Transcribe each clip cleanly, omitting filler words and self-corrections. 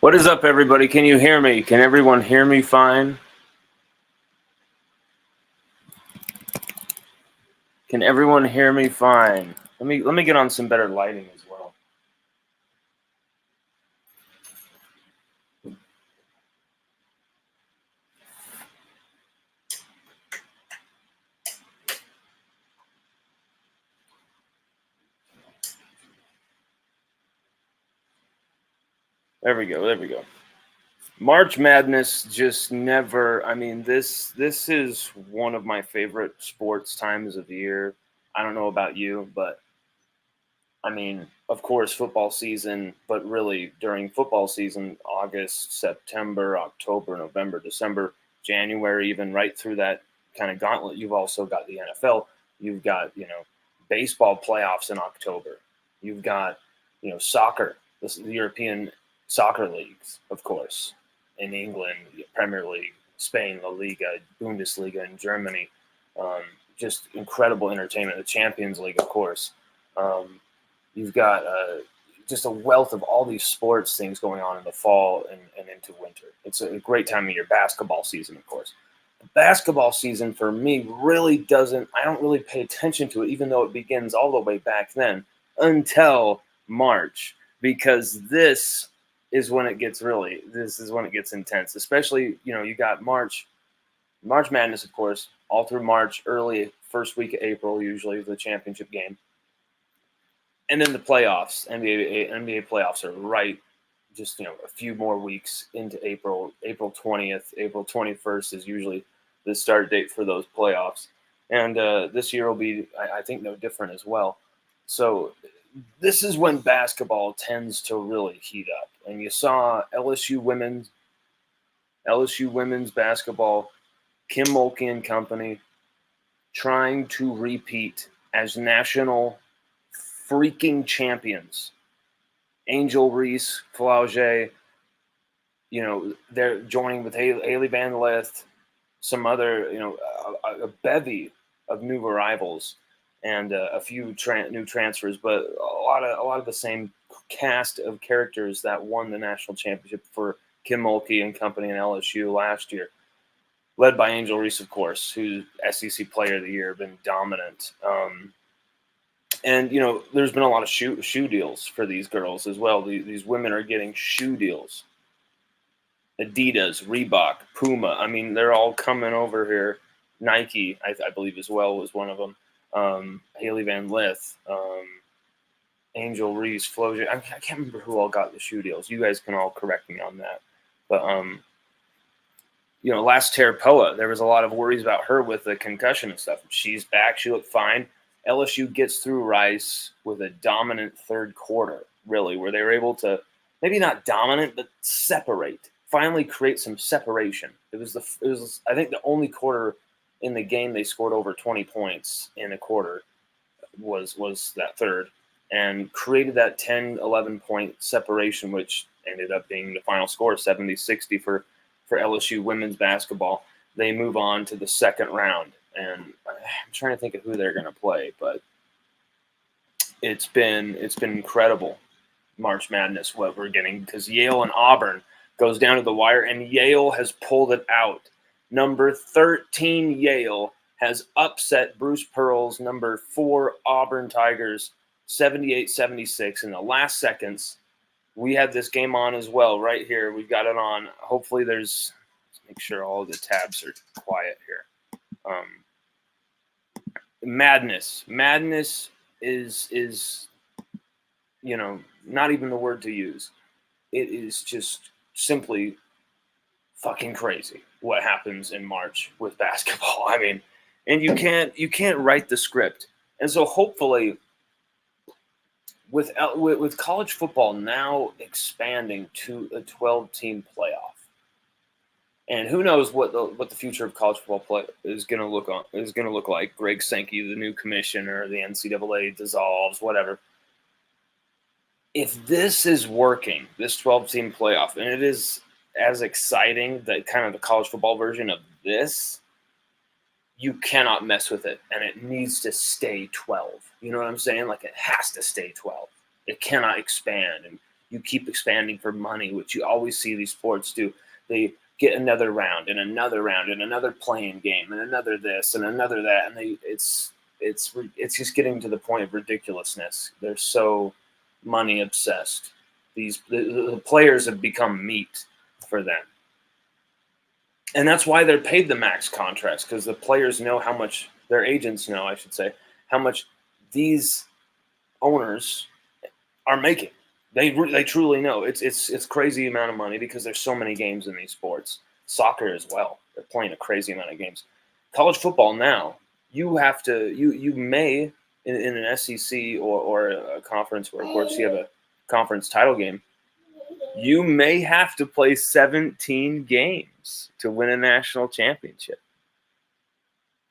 What is up, everybody? Can you hear me? Can everyone hear me fine? Can everyone hear me fine? Let me get on some better lighting as well. There we go. There we go. March Madness just never. I mean, this is one of my favorite sports times of the year. I don't know about you, but I mean, of course, football season, but really during football season, August, September, October, November, December, January, even right through that kind of gauntlet, you've also got the NFL. You've got, baseball playoffs in October. You've got, soccer, the European soccer leagues, of course, in England, Premier League, Spain, La Liga, Bundesliga in Germany. Just incredible entertainment. The Champions League, of course. You've got just a wealth of all these sports things going on in the fall and into winter. It's a great time of year. Basketball season, of course. The basketball season for me really I don't really pay attention to it, even though it begins all the way back then until March, because this is when it gets intense. Especially, you got March Madness, of course, all through March, early first week of April, usually the championship game. And then the playoffs, NBA playoffs are right just, a few more weeks into April. April 20th, April 21st is usually the start date for those playoffs. And this year will be, I think, no different as well. So this is when basketball tends to really heat up. And you saw LSU women's basketball, Kim Mulkey and company, trying to repeat as national freaking champions. Angel Reese, Flaugier, they're joining with Haley Van Lith, some other, a bevy of new arrivals, and a few new transfers, but a lot of the same cast of characters that won the national championship for Kim Mulkey and company in LSU last year, led by Angel Reese, of course, who's SEC Player of the Year, been dominant. And, there's been a lot of shoe deals for these girls as well. These women are getting shoe deals. Adidas, Reebok, Puma. I mean, they're all coming over here. Nike, I believe, as well, was one of them. Haley Van Lith, Angel Reese, Flozier. I can't remember who all got the shoe deals. You guys can all correct me on that. But, last Tarapoa, there was a lot of worries about her with the concussion and stuff. She's back. She looked fine. LSU gets through Rice with a dominant third quarter, really, where they were able to, maybe not dominant, but finally create some separation. It was I think the only quarter in the game they scored over 20 points in a quarter was that third, and created that 10, 11-point separation, which ended up being the final score, 70-60 for LSU women's basketball. They move on to the second round. And I'm trying to think of who they're going to play, but it's been incredible, March Madness, what we're getting, because Yale and Auburn goes down to the wire, and Yale has pulled it out. Number 13 Yale has upset Bruce Pearl's number 4 Auburn Tigers 78-76 in the last seconds. We have this game on as well right here. We've got it on. Hopefully let's make sure all the tabs are quiet here. Madness is not even the word to use. It is just simply fucking crazy what happens in March with basketball. I mean, and you can't write the script. And so hopefully with college football now expanding to a 12-team playoff, and who knows what the future of college football play is going to look like. Greg Sankey, the new commissioner, the NCAA dissolves, whatever. If this is working, this 12-team playoff, and it is as exciting, that kind of the college football version of this, you cannot mess with it, and it needs to stay 12. You know what I'm saying? Like, it has to stay 12. It cannot expand, and you keep expanding for money, which you always see these sports do. They get another round and another round and another playing game and another this and another that, and it's just getting to the point of ridiculousness. They're so money obsessed. The players have become meat for them, and that's why they're paid the max contracts, because the players know how much, their agents know, I should say, how much these owners are making. They truly know. It's crazy amount of money because there's so many games in these sports. Soccer as well. They're playing a crazy amount of games. College football now, you have to you may in an SEC or a conference where of course you have a conference title game, you may have to play 17 games to win a national championship.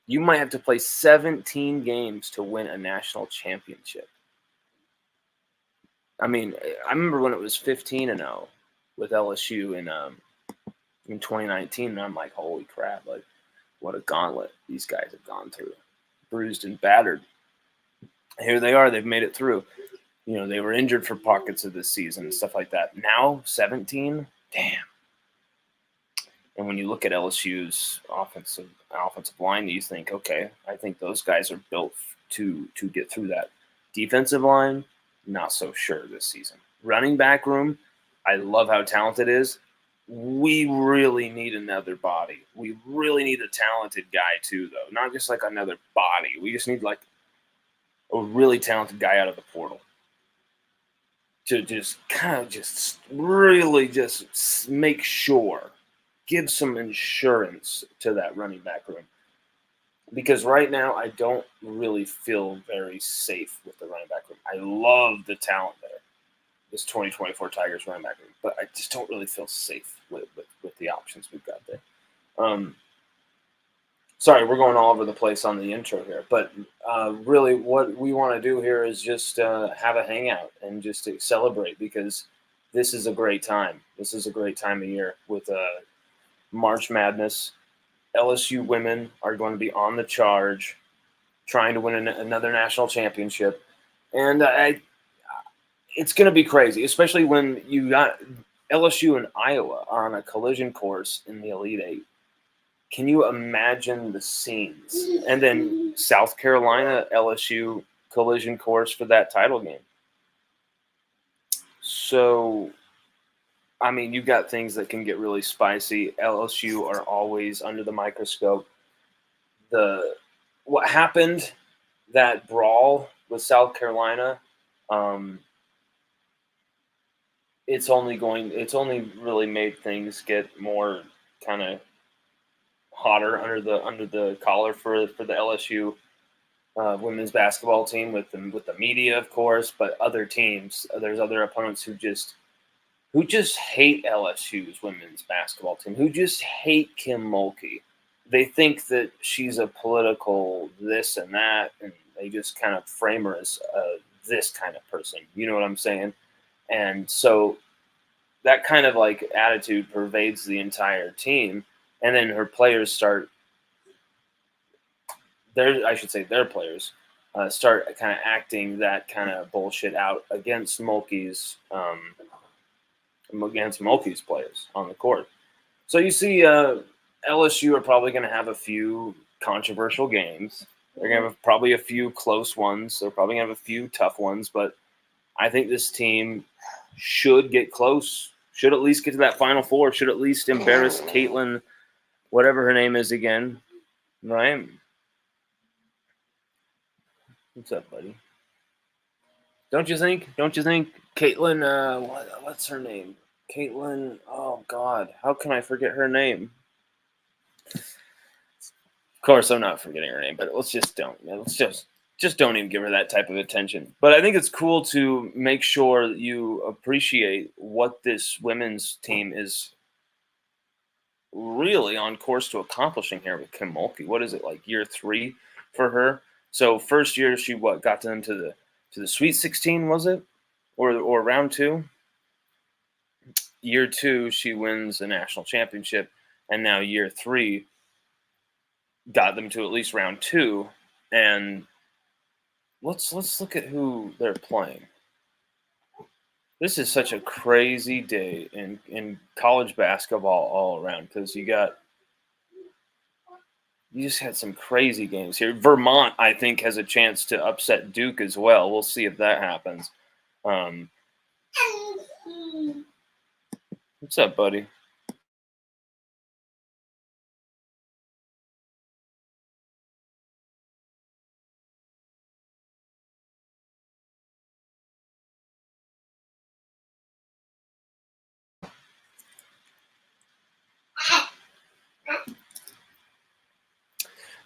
You might have to play 17 games to win a national championship. I mean, I remember when it was 15-0 with LSU in 2019, and I'm like, holy crap! Like, what a gauntlet these guys have gone through, bruised and battered. Here they are; they've made it through. You know, they were injured for pockets of this season and stuff like that. Now 17, damn. And when you look at LSU's offensive line, you think, okay, I think those guys are built to get through that. Defensive line, not so sure this season. Running back room, I love how talented it is. We really need another body. We really need a talented guy too, though. Not just like another body. We just need like a really talented guy out of the portal to just kind of just really just make sure, give some insurance to that running back room. Because right now, I don't really feel very safe with the running back room. I love the talent there, this 2024 Tigers running back room, but I just don't really feel safe with the options we've got there. Sorry, we're going all over the place on the intro here, but really what we want to do here is just have a hangout and just to celebrate, because this is a great time. This is a great time of year with March Madness. LSU women are going to be on the charge, trying to win another national championship. And it's going to be crazy, especially when you got LSU and Iowa are on a collision course in the Elite Eight. Can you imagine the scenes? And then South Carolina, LSU collision course for that title game. So, I mean, you've got things that can get really spicy. LSU are always under the microscope. What happened, that brawl with South Carolina, it's only really made things get more kind of hotter under the collar for the LSU women's basketball team with the media, of course, but other teams. There's other opponents who just hate LSU's women's basketball team, who just hate Kim Mulkey. They think that she's a political this and that, and they just kind of frame her as this kind of person. You know what I'm saying? And so that kind of like attitude pervades the entire team. And then her players their players start kind of acting that kind of bullshit out against Mulkey's players on the court. So you see LSU are probably going to have a few controversial games. They're going to have probably a few close ones. They're probably going to have a few tough ones. But I think this team should get close, should at least get to that Final Four, should at least embarrass Caitlin, whatever her name is again, right? What's up, buddy? Don't you think? Caitlin, what's her name? Caitlin, oh God, how can I forget her name? Of course, I'm not forgetting her name, but let's just don't even give her that type of attention. But I think it's cool to make sure that you appreciate what this women's team is really on course to accomplishing here with Kim Mulkey. What is it, like year 3 for her? So first year she got them to the Sweet 16, was it, or round 2? Year 2 she wins a national championship, and now year 3 got them to at least round 2. And let's look at who they're playing. This is such a crazy day in college basketball all around because you just had some crazy games here. Vermont, I think, has a chance to upset Duke as well. We'll see if that happens. Um, what's up, buddy?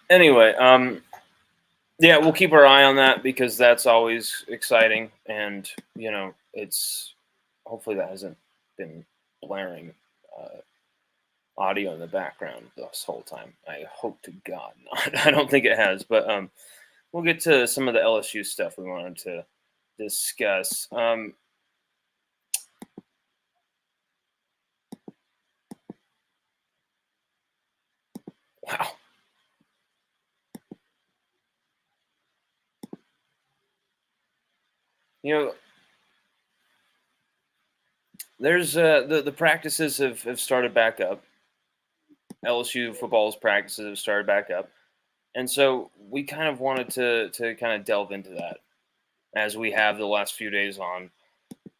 Anyway, yeah, we'll keep our eye on that because that's always exciting, and it's hopefully that hasn't been blaring audio in the background this whole time. I hope to God not. I don't think it has, but we'll get to some of the LSU stuff we wanted to discuss. Wow. There's the practices have started back up. LSU football's practices have started back up. And so we kind of wanted to kind of delve into that as we have the last few days on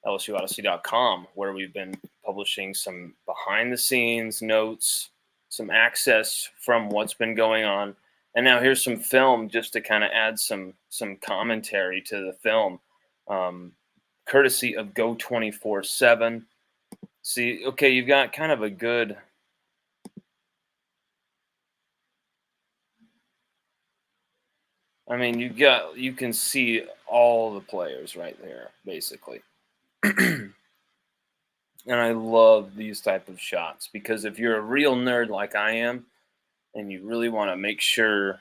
LSUOdyssey.com, where we've been publishing some behind the scenes notes, some access from what's been going on. And now here's some film just to kind of add some commentary to the film, courtesy of Go 24/7. See, okay, you've got kind of a good. I mean, you can see all the players right there, basically. And I love these type of shots because if you're a real nerd like I am, and you really want to make sure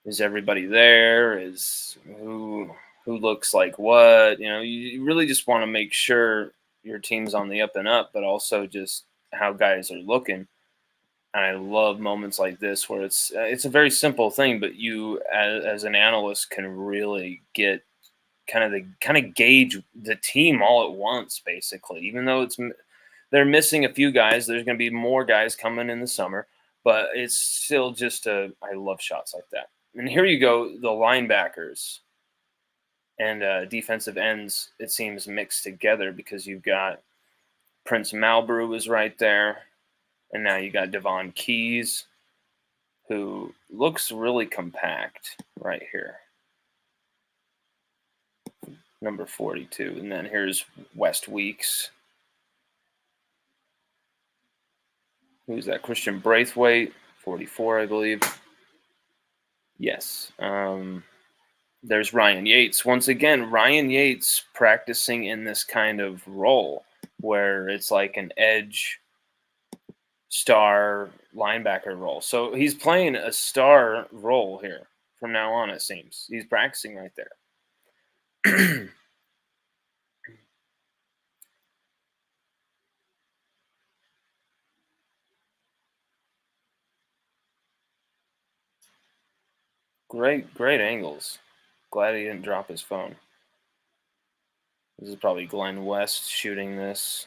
is everybody there, is who looks like what, you really just want to make sure your team's on the up and up, but also just how guys are looking. And I love moments like this where it's a very simple thing, but you as an analyst can really get kind of gauge the team all at once, basically. Even though they're missing a few guys, there's going to be more guys coming in the summer, but it's still just I love shots like that. And here you go, the linebackers and defensive ends. It seems mixed together because you've got Prince Malbrew is right there. And now you got Devon Keys, who looks really compact right here. Number 42. And then here's West Weeks. Who's that? Christian Braithwaite, 44, I believe. Yes. There's Ryan Yates. Once again, Ryan Yates practicing in this kind of role where it's like an edge star linebacker role. So he's playing a star role here from now on, it seems. He's practicing right there. Great angles. Glad he didn't drop his phone. This is probably Glenn West shooting this.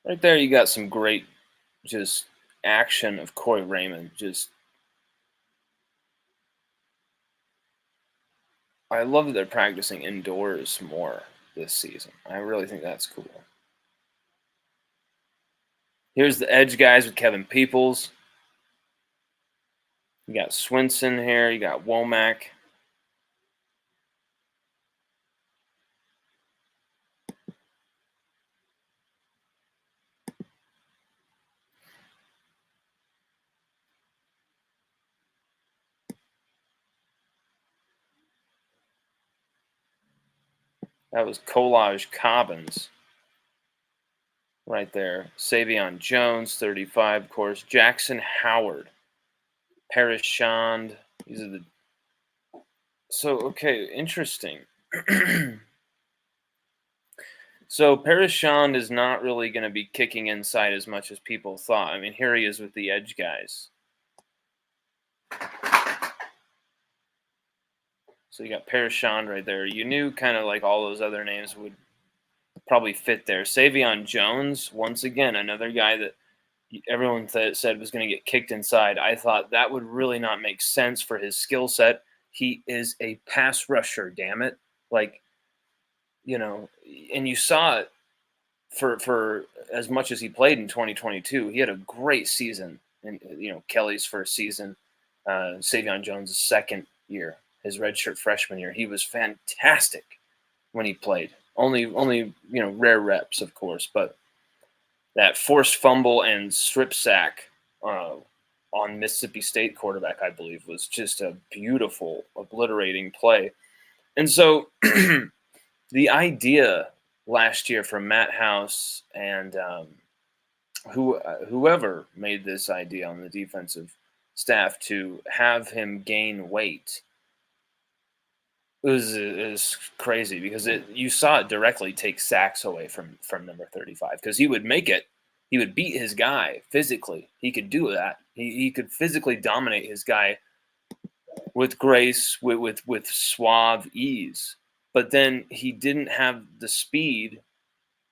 Right there, you got some great just action of Corey Raymond. I love that they're practicing indoors more this season. I really think that's cool. Here's the edge guys with Kevin Peoples. You got Swinson here. You got Womack. That was Collage Cobbins right there. Savion Jones, 35, of course. Jackson Howard. Paris Shand. These are the. So, okay, interesting. So Paris Shand is not really going to be kicking inside as much as people thought. I mean, here he is with the edge guys. So you got Parashon right there. You knew kind of like all those other names would probably fit there. Savion Jones, once again, another guy that everyone said was going to get kicked inside. I thought that would really not make sense for his skill set. He is a pass rusher, damn it. Like, and you saw it for as much as he played in 2022. He had a great season, and Kelly's first season, Savion Jones' second year, his redshirt freshman year. He was fantastic when he played. Only rare reps, of course, but that forced fumble and strip sack on Mississippi State quarterback, I believe, was just a beautiful, obliterating play. And so the idea last year from Matt House and whoever made this idea on the defensive staff to have him gain weight is crazy, because you saw it directly take sacks away from number 35, because he would make it. He would beat his guy physically. He could do that. He could physically dominate his guy with grace, with suave ease. But then he didn't have the speed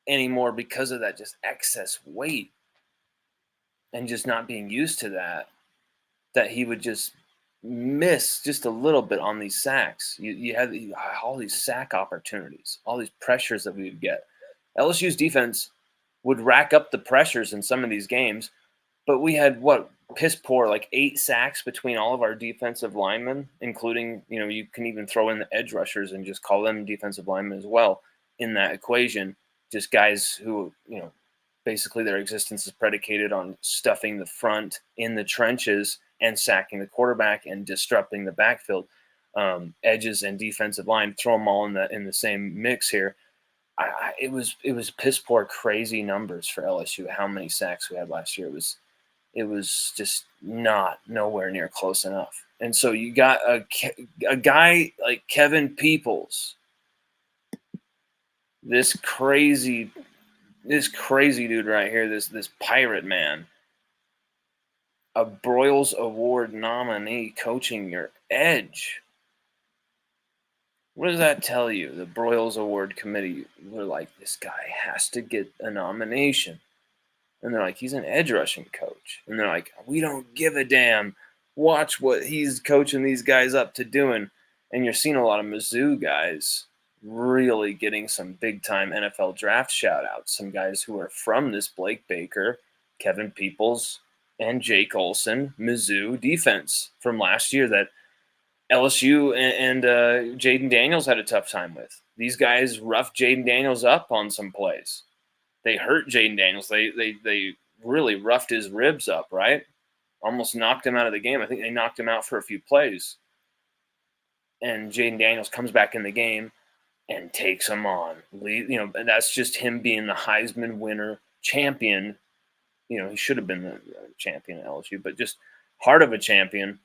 anymore because of that just excess weight and just not being used to that he would just miss just a little bit on these sacks. You had all these sack opportunities, all these pressures that we would get. LSU's defense would rack up the pressures in some of these games, but we had piss poor, like 8 sacks between all of our defensive linemen, including, you can even throw in the edge rushers and just call them defensive linemen as well in that equation. Just guys who, basically their existence is predicated on stuffing the front in the trenches and sacking the quarterback and disrupting the backfield. Edges and defensive line, throw them all in the same mix here. It was piss poor, crazy numbers for LSU. How many sacks we had last year? It was just nowhere near close enough. And so you got a guy like Kevin Peoples, this crazy dude right here, this pirate man, a Broyles Award nominee, coaching your edge. What does that tell you? The Broyles Award committee were like, this guy has to get a nomination. And they're like, he's an edge rushing coach. And they're like, we don't give a damn. Watch what he's coaching these guys up to doing. And you're seeing a lot of Mizzou guys really getting some big time NFL draft shout outs. Some guys who are from this Blake Baker, Kevin Peoples, and Jake Olson Mizzou defense from last year that LSU and Jaden Daniels had a tough time with. These guys roughed Jaden Daniels up on some plays. They hurt Jaden Daniels. They really roughed his ribs up, right? Almost knocked him out of the game. I think they knocked him out for a few plays. And Jaden Daniels comes back in the game and takes him on. And that's just him being the Heisman winner champion. He should have been the champion at LSU, but just heart of a champion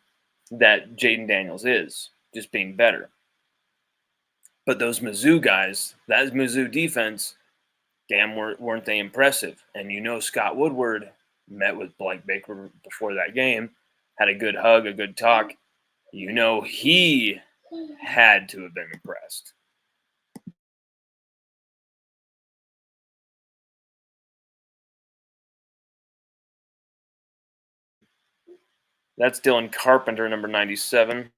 that Jaden Daniels is, just being better. But those Mizzou guys, that Mizzou defense, damn, weren't they impressive? And Scott Woodward met with Blake Baker before that game, had a good hug, a good talk. He had to have been impressed. That's Dylan Carpenter, number 97.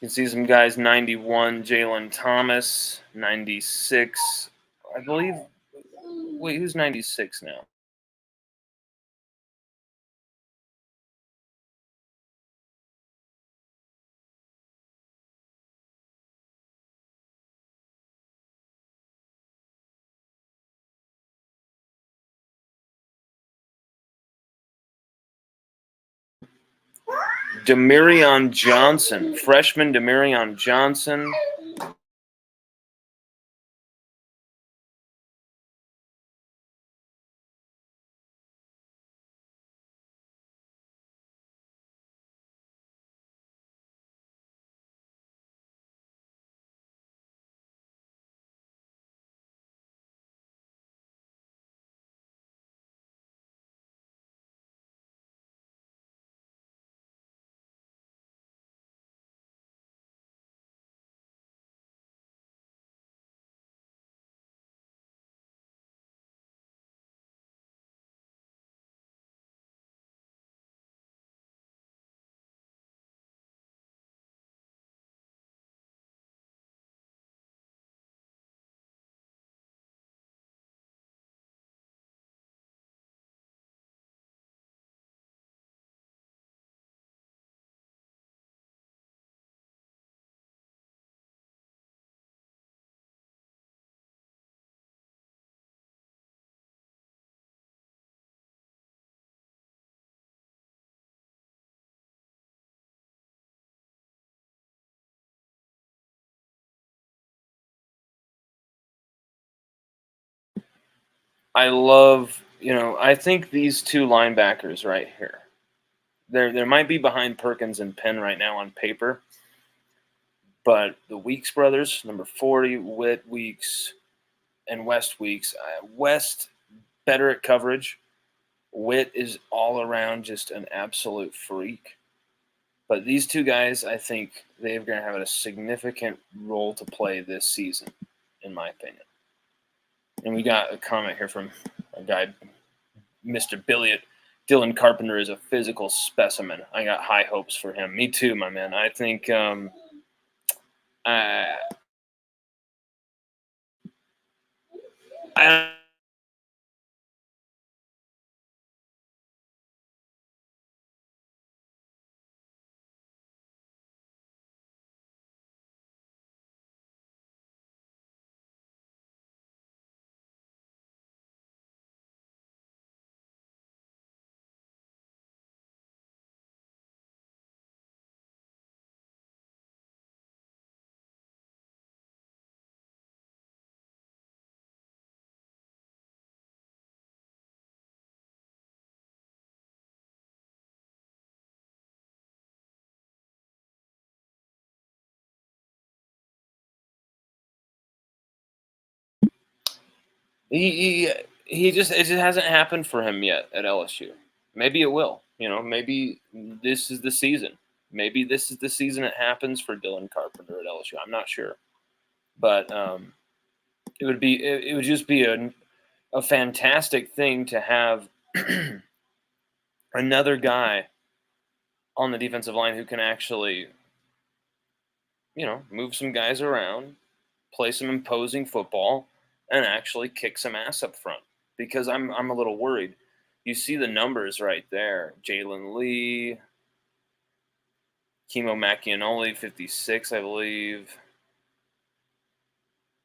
You can see some guys, 91, Jalen Thomas, 96, I believe. Wait, who's 96 now? Demarion Johnson, freshman Demarion Johnson. I love, I think these two linebackers right here. There might be behind Perkins and Penn right now on paper, but the Weeks brothers, number 40, Witt Weeks and West Weeks. West better at coverage. Witt is all around just an absolute freak. But these two guys, I think they're going to have a significant role to play this season, in my opinion. And we got a comment here from a guy, Mr. Billiot. Dylan Carpenter is a physical specimen. I got high hopes for him. Me too, my man. I think I he he just it just hasn't happened for him yet at LSU. Maybe it will. Maybe this is the season. Maybe this is the season it happens for Dylan Carpenter at LSU. I'm not sure, but it would just be a fantastic thing to have another guy on the defensive line who can actually move some guys around, play some imposing football, and actually kick some ass up front. Because I'm a little worried. You see the numbers right there: Jalen Lee, Kimo Macchianoli, 56, I believe.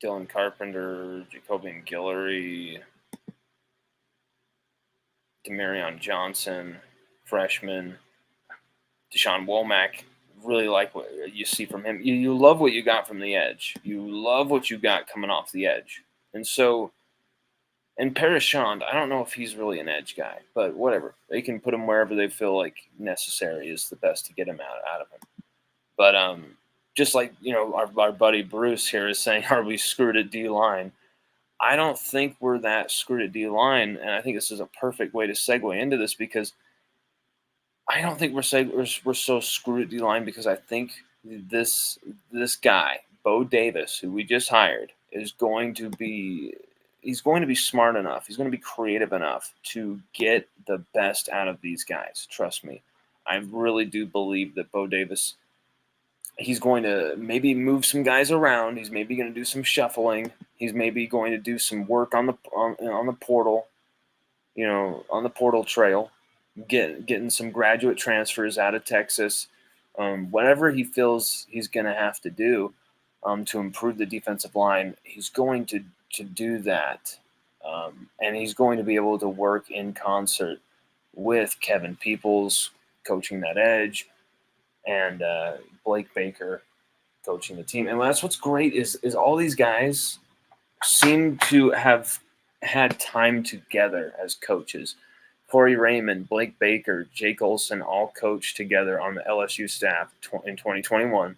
Dylan Carpenter, Jacobian Guillory, Demarion Johnson, freshman, Deshaun Womack. Really like what you see from him. You love what you got from the edge. You love what you got coming off the edge. And Parashand, I don't know if he's really an edge guy, but whatever. They can put him wherever they feel like necessary is the best to get him out of him. But just like our buddy Bruce here is saying, are we screwed at D line? I don't think we're that screwed at D line, and I think this is a perfect way to segue into this because I don't think we're so screwed at D line because I think this guy Bo Davis, who we just hired, is going to be smart enough. He's going to be creative enough to get the best out of these guys. Trust me, I really do believe that Bo Davis. He's going to maybe move some guys around. He's maybe going to do some shuffling. He's maybe going to do some work on the portal, on the portal trail, getting some graduate transfers out of Texas. Whatever he feels he's going to have to do to improve the defensive line, he's going to do that. And he's going to be able to work in concert with Kevin Peoples coaching that edge and Blake Baker coaching the team. And that's what's great is all these guys seem to have had time together as coaches. Corey Raymond, Blake Baker, Jake Olson all coached together on the LSU staff in 2021.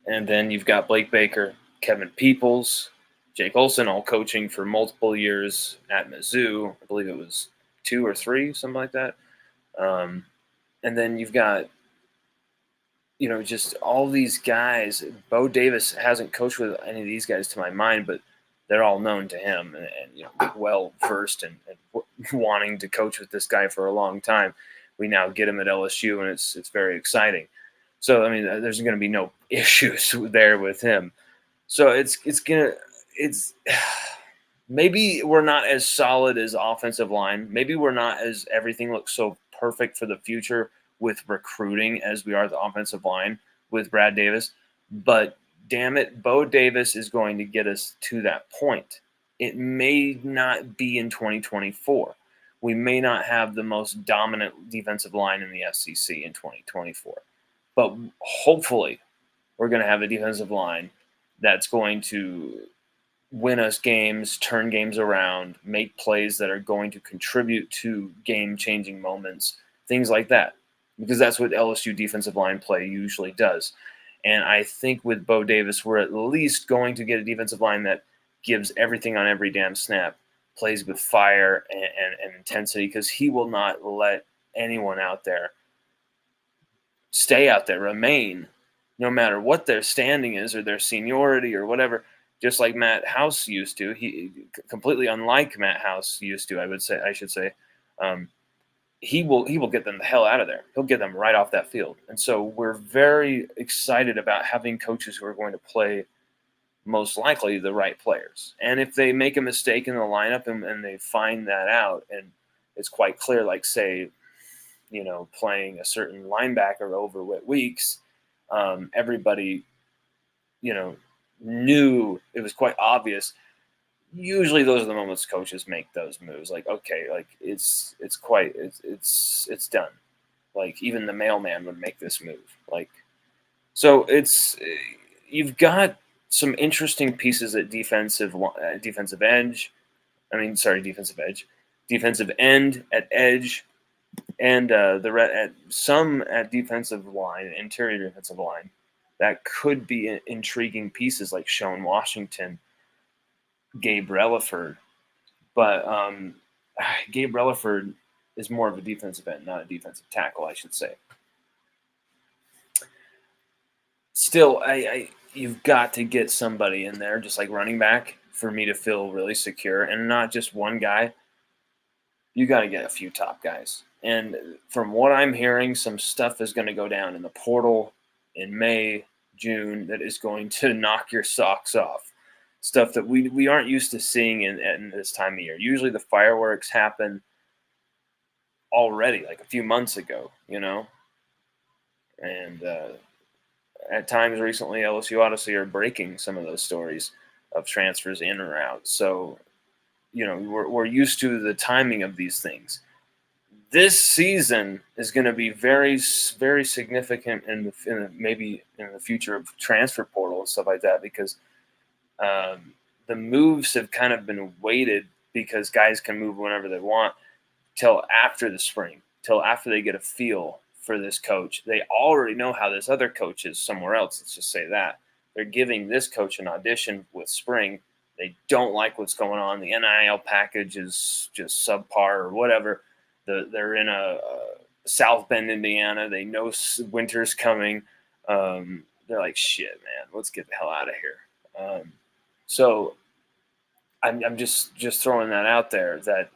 And then you've got Blake Baker, Kevin Peoples, Jake Olson all coaching for multiple years at Mizzou. I believe it was 2 or 3, something like that. And then you've got, just all these guys. Bo Davis hasn't coached with any of these guys to my mind, but they're all known to him and well versed and wanting to coach with this guy for a long time. We now get him at LSU, and it's very exciting. So I mean, there's going to be no issues there with him. So it's maybe we're not as solid as offensive line. Maybe we're not as everything looks so perfect for the future with recruiting as we are the offensive line with Brad Davis. But damn it, Bo Davis is going to get us to that point. It may not be in 2024. We may not have the most dominant defensive line in the SEC in 2024. But hopefully we're going to have a defensive line that's going to win us games, turn games around, make plays that are going to contribute to game-changing moments, things like that. Because that's what LSU defensive line play usually does. And I think with Bo Davis, we're at least going to get a defensive line that gives everything on every damn snap, plays with fire and intensity, because he will not let anyone out there stay out there, remain, no matter what their standing is or their seniority or whatever. Just like Matt House used to, he completely unlike Matt House used to. I should say, um, he will get them the hell out of there. He'll get them right off that field. And so we're very excited about having coaches who are going to play most likely the right players. And if they make a mistake in the lineup and they find that out, and it's quite clear, like say, playing a certain linebacker over Whit Weeks, everybody, knew it was quite obvious. Usually, those are the moments coaches make those moves. Like, okay, like it's done. Like even the mailman would make this move. Like, so you've got some interesting pieces at defensive edge. Defensive edge, defensive end at edge, and some at defensive line, interior defensive line, that could be intriguing pieces like Sean Washington, Gabe Relaford. But Gabe Relaford is more of a defensive end, not a defensive tackle, I should say. Still, you've got to get somebody in there, just like running back, for me to feel really secure, and not just one guy. You got to get a few top guys. And from what I'm hearing, some stuff is going to go down in the portal in May, June, that is going to knock your socks off. Stuff that we aren't used to seeing in this time of year. Usually the fireworks happen already, like a few months ago, And at times recently, LSU Odyssey are breaking some of those stories of transfers in or out. So, we're used to the timing of these things. This season is going to be very, very significant maybe in the future of transfer portal and stuff like that, because the moves have kind of been weighted because guys can move whenever they want till after the spring, till after they get a feel for this coach. They already know how this other coach is somewhere else. Let's just say that. They're giving this coach an audition with spring. They don't like what's going on. The NIL package is just subpar or whatever. They're in a South Bend, Indiana. They know winter's coming. They're like, shit, man, let's get the hell out of here. So I'm just throwing that out there, that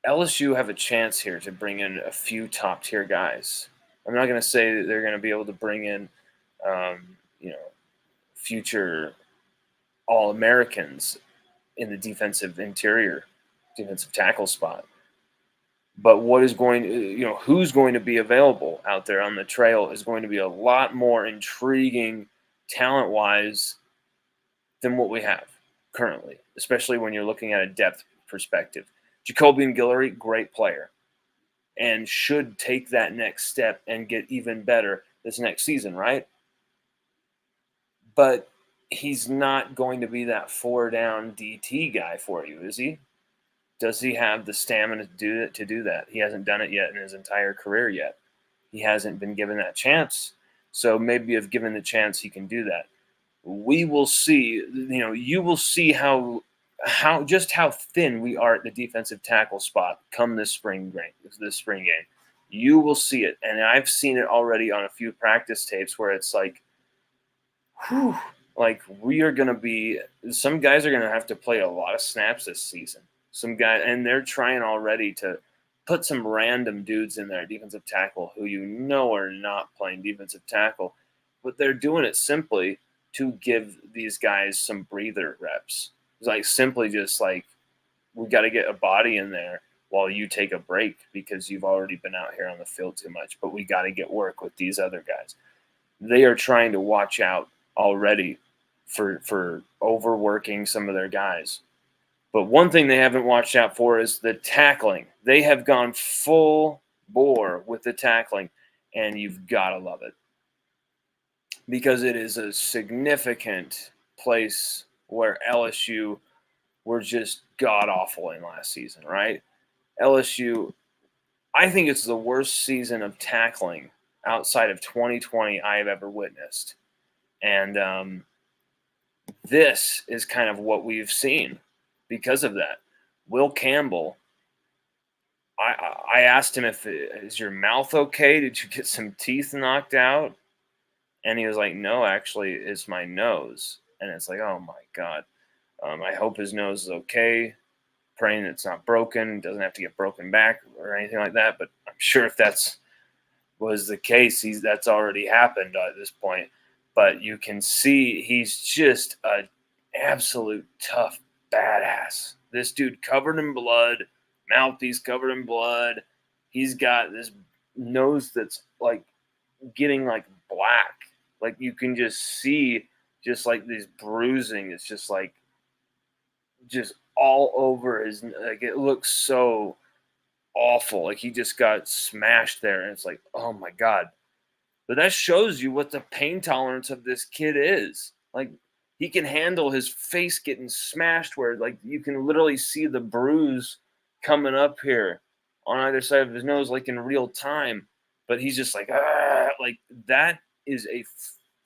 LSU have a chance here to bring in a few top tier guys. I'm not going to say that they're going to be able to bring in, future All-Americans in the defensive tackle spot. But what is going to, who's going to be available out there on the trail is going to be a lot more intriguing talent-wise than what we have currently, especially when you're looking at a depth perspective. Jacobian Guillory, great player, and should take that next step and get even better this next season, right? But he's not going to be that 4-down DT guy for you, is he? Does he have the stamina to do that? He hasn't done it yet in his entire career yet. He hasn't been given that chance. So maybe if given the chance, he can do that. We will see. You will see how thin we are at the defensive tackle spot come this spring game. You will see it, and I've seen it already on a few practice tapes where it's like, whew, like some guys are going to have to play a lot of snaps this season. Some guy, and they're trying already to put some random dudes in there, defensive tackle, who are not playing defensive tackle, but they're doing it simply to give these guys some breather reps. It's like simply just like, we got to get a body in there while you take a break because you've already been out here on the field too much, but we got to get work with these other guys. They are trying to watch out already for overworking some of their guys. But one thing they haven't watched out for is the tackling. They have gone full bore with the tackling, and you've got to love it, because it is a significant place where LSU were just god-awful in last season, right? LSU, I think it's the worst season of tackling outside of 2020 I have ever witnessed. And this is kind of what we've seen because of that. Will Campbell, I asked him if, is your mouth okay? Did you get some teeth knocked out? And he was like, no, actually, it's my nose. And it's like, oh my God. I hope his nose is okay. Praying it's not broken, doesn't have to get broken back or anything like that. But I'm sure if that's was the case, that's already happened at this point. But you can see he's just an absolute tough badass. This dude covered in blood, mouthpiece covered in blood. He's got this nose that's like getting like black. Like you can just see just like this bruising. It's just like just all over his, like it looks so awful. Like he just got smashed there, and it's like, oh my God. But that shows you what the pain tolerance of this kid is. Like he can handle his face getting smashed where like you can literally see the bruise coming up here on either side of his nose, like in real time. But he's just like, ah, like that is a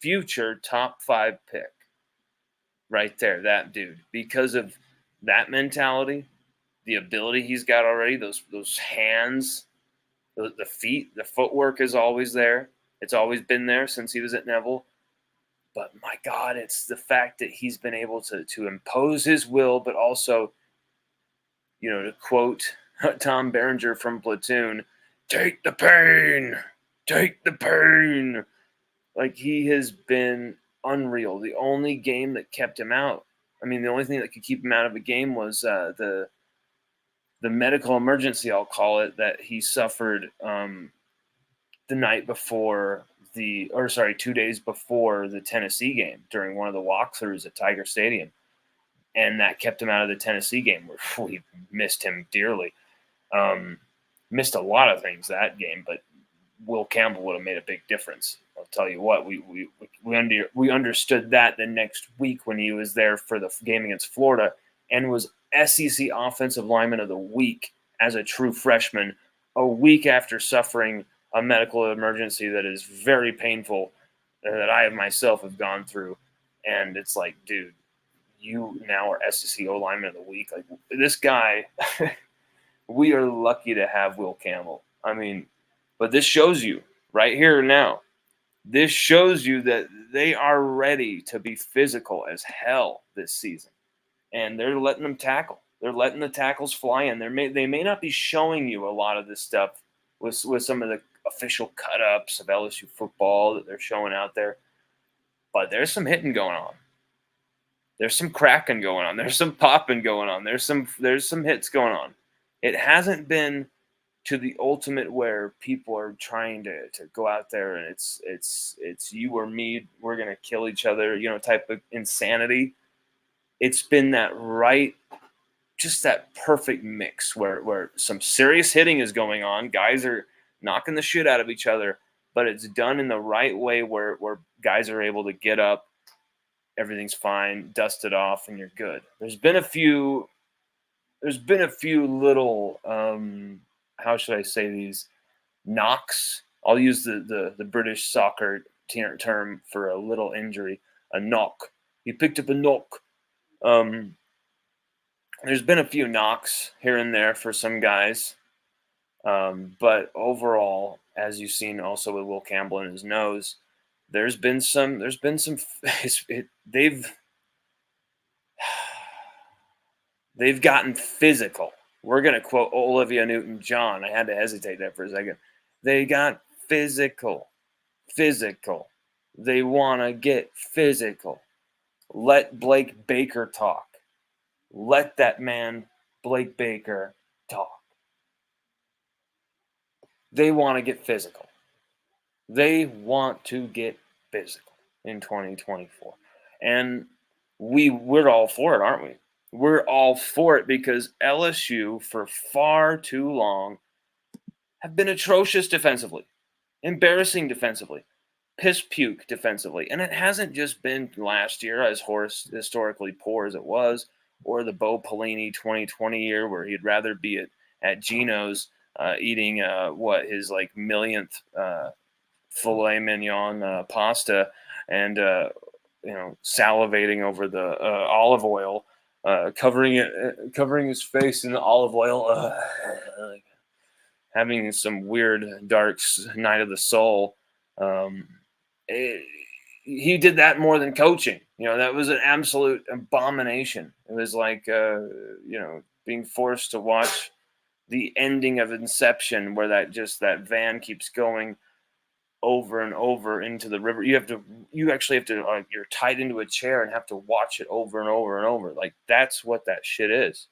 future top 5 pick right there, that dude, because of that mentality, the ability he's got already, those hands, the feet, the footwork is always there. It's always been there since he was at Neville. But my God, it's the fact that he's been able to impose his will, but also, you know, to quote Tom Berenger from Platoon, take the pain, take the pain. Like he has been unreal. The only game that kept him out, I mean, the only thing that could keep him out of a game was the medical emergency, I'll call it, that he suffered the night before 2 days before the Tennessee game during one of the walkthroughs at Tiger Stadium. And that kept him out of the Tennessee game where we missed him dearly. Missed a lot of things that game, but Will Campbell would have made a big difference. I'll tell you what, we understood that the next week when he was there for the game against Florida and was SEC Offensive Lineman of the Week as a true freshman, a week after suffering a medical emergency that is very painful that I myself have gone through. And it's like, dude, you now are SEC O-Lineman of the Week. Like this guy, we are lucky to have Will Campbell. I mean, but this shows you right here and now. This shows you that they are ready to be physical as hell this season. And they're letting them tackle. They're letting the tackles fly in. They may not be showing you a lot of this stuff with some of the official cut-ups of LSU football that they're showing out there. But there's some hitting going on. There's some cracking going on. There's some popping going on. There's some hits going on. It hasn't been to the ultimate where people are trying to go out there and it's you or me, we're gonna kill each other, you know, type of insanity. It's been that right, just that perfect mix where some serious hitting is going on. Guys are knocking the shit out of each other, but it's done in the right way where guys are able to get up, everything's fine, dust it off, and you're good. There's been a few little how should I say these knocks? I'll use the British soccer term for a little injury, a knock. He picked up a knock. There's been a few knocks here and there for some guys, but overall, as you've seen also with Will Campbell in his nose, there's been some. They've gotten physical. We're going to quote Olivia Newton-John. I had to hesitate there for a second. They got physical. Physical. They want to get physical. Let Blake Baker talk. Let that man, Blake Baker, talk. They want to get physical. They want to get physical in 2024. And we're all for it, aren't we? We're all for it because LSU, for far too long, have been atrocious defensively, embarrassing defensively. piss puke defensively. And it hasn't just been last year, as historically poor as it was, or the Bo Pelini 2020 year where he'd rather be at Geno's eating his like millionth filet mignon pasta and salivating over the olive oil, covering his face in the olive oil, having some weird dark night of the soul. Um, it, he did that more than coaching. That was an absolute abomination. It was like being forced to watch the ending of Inception, where that van keeps going over and over into the river. You actually have to you're tied into a chair and have to watch it over and over and over. Like, that's what that shit is.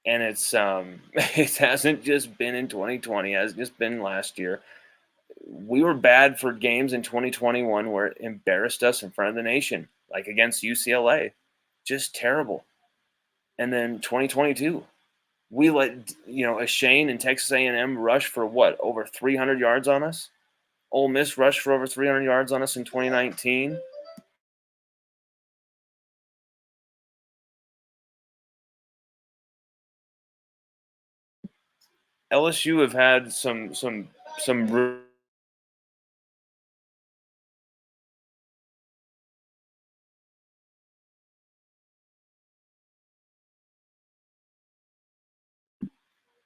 And it's it hasn't just been in 2020, it hasn't just been last year. We were bad for games in 2021 where it embarrassed us in front of the nation, like against UCLA. Just terrible. And then 2022, we let a Shane and Texas A&M rush for what, over 300 yards on us. Ole Miss rushed for over 300 yards on us in 2019. LSU have had some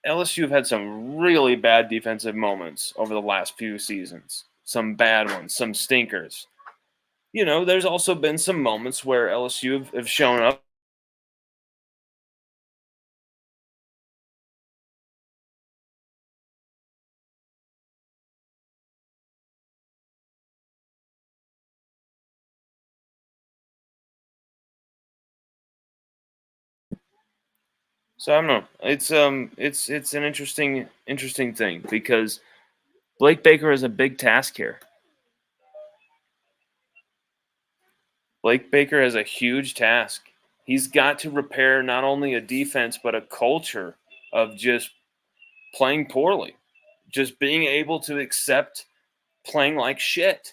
LSU have had some really bad defensive moments over the last few seasons. Some bad ones, some stinkers. There's also been some moments where LSU have shown up. So I don't know. It's an interesting thing because Blake Baker has a big task here. Blake Baker has a huge task. He's got to repair not only a defense but a culture of just playing poorly, just being able to accept playing like shit,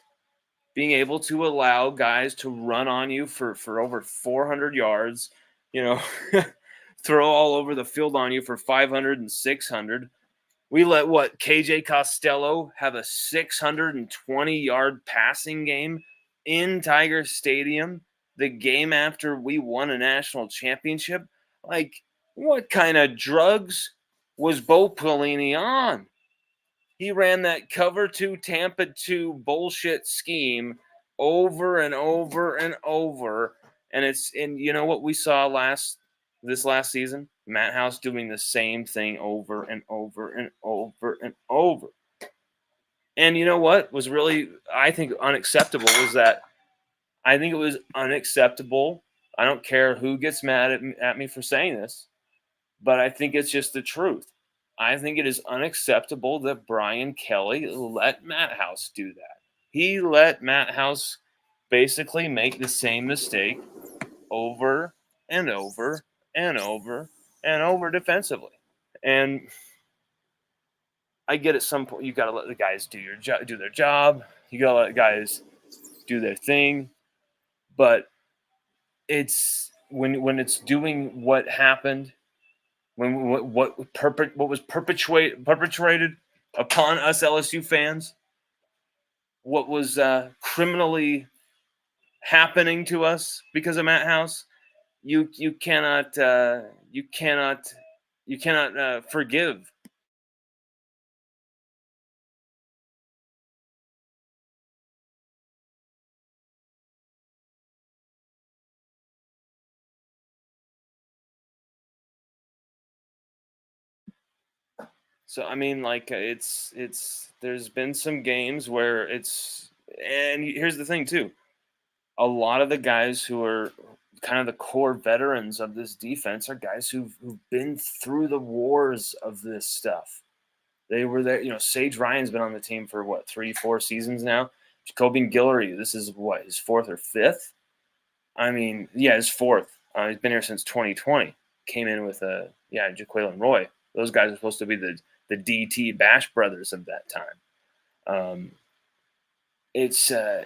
being able to allow guys to run on you for over 400 yards, throw all over the field on you for 500 and 600. We let KJ Costello have a 620-yard passing game in Tiger Stadium the game after we won a national championship. Like, what kind of drugs was Bo Pelini on? He ran that cover 2 Tampa 2 bullshit scheme over and over and over. And you know what we saw this last season? Matt House doing the same thing over and over and over and over. And you know what was really, I think, unacceptable was that I think it was unacceptable. I don't care who gets mad at me for saying this, but I think it's just the truth. I think it is unacceptable that Brian Kelly let Matt House do that. He let Matt House basically make the same mistake over and over and over and over defensively. And I get at some point you got to let the guys do their job. You got to let guys do their thing. But it's when it's doing what happened, when what was perpetrated upon us LSU fans, what was criminally happening to us because of Matt House, you cannot forgive. So I mean, like, it's there's been some games where and here's the thing too. A lot of the guys who are kind of the core veterans of this defense are guys who've been through the wars of this stuff. They were there. Sage Ryan's been on the team for what, 3-4 seasons now. Jacobian Guillory, this is what, his 4th or 5th. I mean, yeah, his 4th. He's been here since 2020. Came in with Jaquelin Roy. Those guys are supposed to be the DT Bash brothers of that time. it's of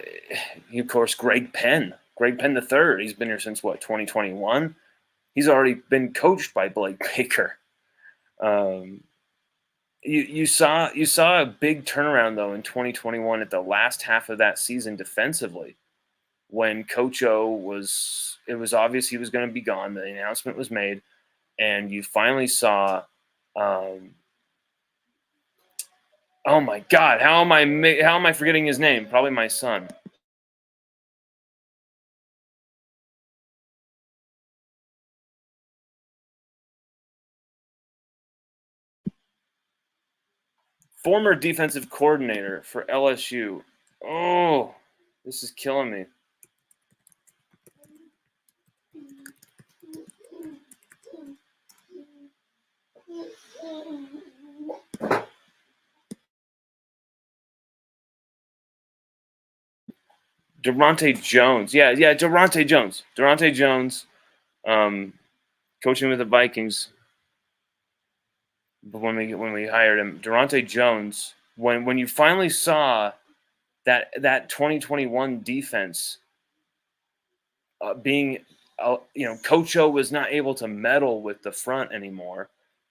course Greg Penn the third. He's been here since what, 2021. He's already been coached by Blake Baker. um, you saw a big turnaround though in 2021 at the last half of that season defensively, when Coach O it was obvious he was going to be gone. The announcement was made, and you finally saw, oh my God, how am I forgetting his name? Probably my son. Former defensive coordinator for LSU. Oh, this is killing me. Durante Jones. Yeah, Durante Jones. Durante Jones, coaching with the Vikings. But when we hired him, Durante Jones, when you finally saw that 2021 defense being, Coach O was not able to meddle with the front anymore,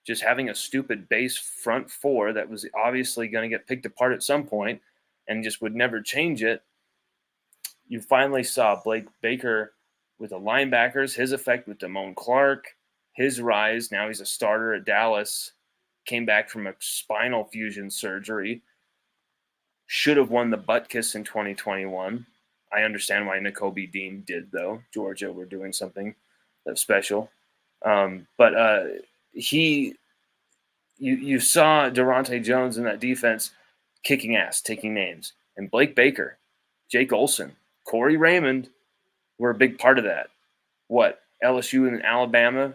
just having a stupid base front four that was obviously going to get picked apart at some point and just would never change it. You finally saw Blake Baker with the linebackers, his effect with Damone Clark, his rise. Now he's a starter at Dallas, came back from a spinal fusion surgery, should have won the butt kiss in 2021. I understand why Nakobe Dean did, though. Georgia were doing something that's special. But you saw Durante Jones in that defense kicking ass, taking names. And Blake Baker, Jake Olson, Corey Raymond were a big part of that. What, LSU and Alabama,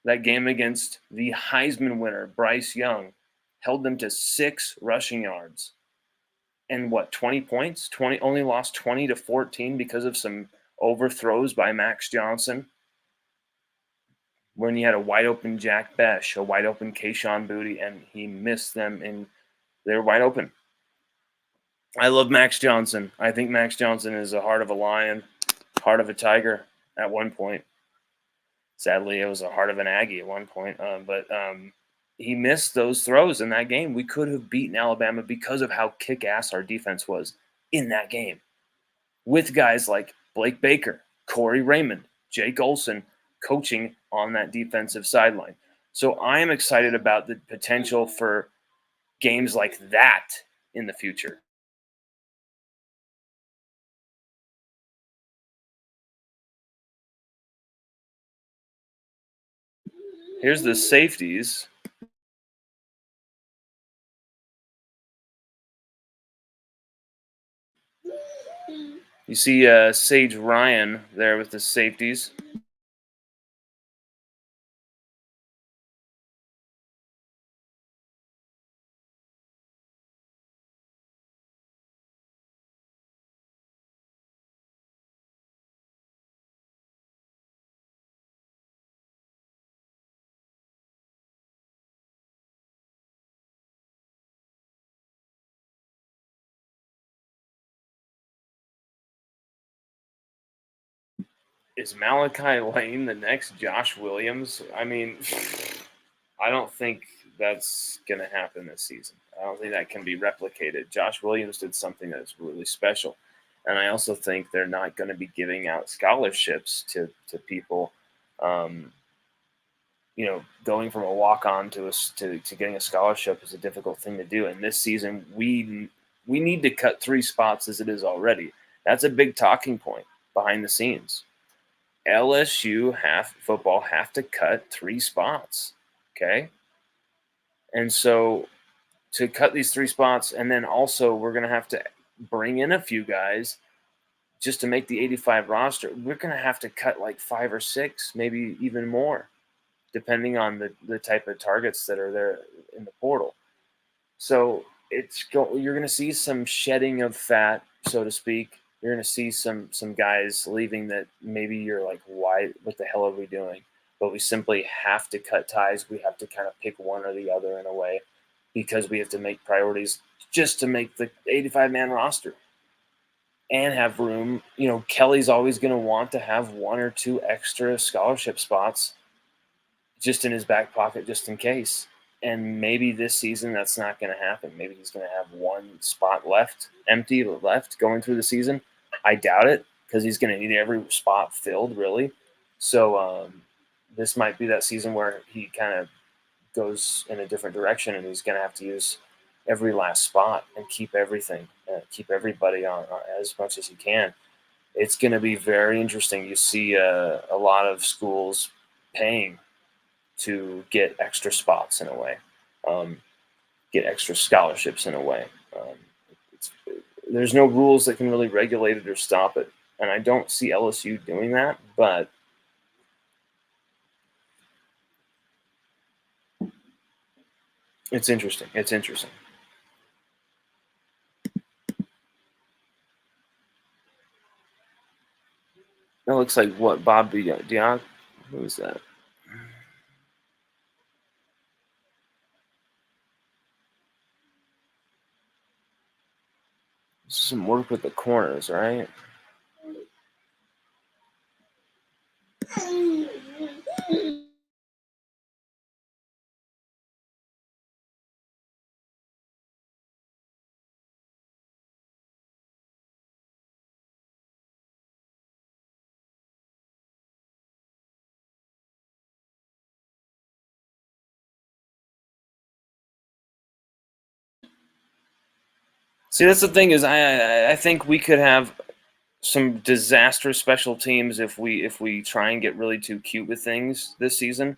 that game against the Heisman winner, Bryce Young, held them to 6 rushing yards. And what, 20 points? Only lost 20-14 because of some overthrows by Max Johnson. When you had a wide open Jack Besh, a wide open Kayshon Boutte, and he missed them, and they're wide open. I love Max Johnson. I think Max Johnson is a heart of a lion, heart of a tiger at one point. Sadly, it was a heart of an Aggie at one point. But he missed those throws in that game. We could have beaten Alabama because of how kick-ass our defense was in that game, with guys like Blake Baker, Corey Raymond, Jake Olson coaching on that defensive sideline. So I am excited about the potential for games like that in the future. Here's the safeties. You see Sage Ryan there with the safeties. Is Malachi Lane the next Josh Williams? I mean, I don't think that's going to happen this season. I don't think that can be replicated. Josh Williams did something that's really special. And I also think they're not going to be giving out scholarships to people. Going from a walk-on to getting a scholarship is a difficult thing to do. And this season, we need to cut 3 spots as it is already. That's a big talking point behind the scenes. LSU football have to cut 3 spots, okay? And so to cut these 3 spots, and then also we're going to have to bring in a few guys just to make the 85 roster. We're going to have to cut like 5 or 6, maybe even more, depending on the type of targets that are there in the portal. So you're going to see some shedding of fat, so to speak. You're going to see some guys leaving that maybe you're like, why? What the hell are we doing? But we simply have to cut ties. We have to kind of pick one or the other in a way, because we have to make priorities just to make the 85-man roster. and have room. Kelly's always going to want to have one or two extra scholarship spots just in his back pocket, just in case. And maybe this season that's not going to happen. Maybe he's going to have one spot empty left going through the season. I doubt it, because he's going to need every spot filled, really. So this might be that season where he kind of goes in a different direction, and he's going to have to use every last spot and keep keep everybody on as much as he can. It's going to be very interesting. You see a lot of schools paying to get extra spots in a way, um, get extra scholarships in a way. It's, there's no rules that can really regulate it or stop it, and I don't see LSU doing that. But it's interesting. It's interesting. That looks like what Bob Dion. Who is that? Some work with the corners, right? See, that's the thing is, I think we could have some disastrous special teams if we try and get really too cute with things this season,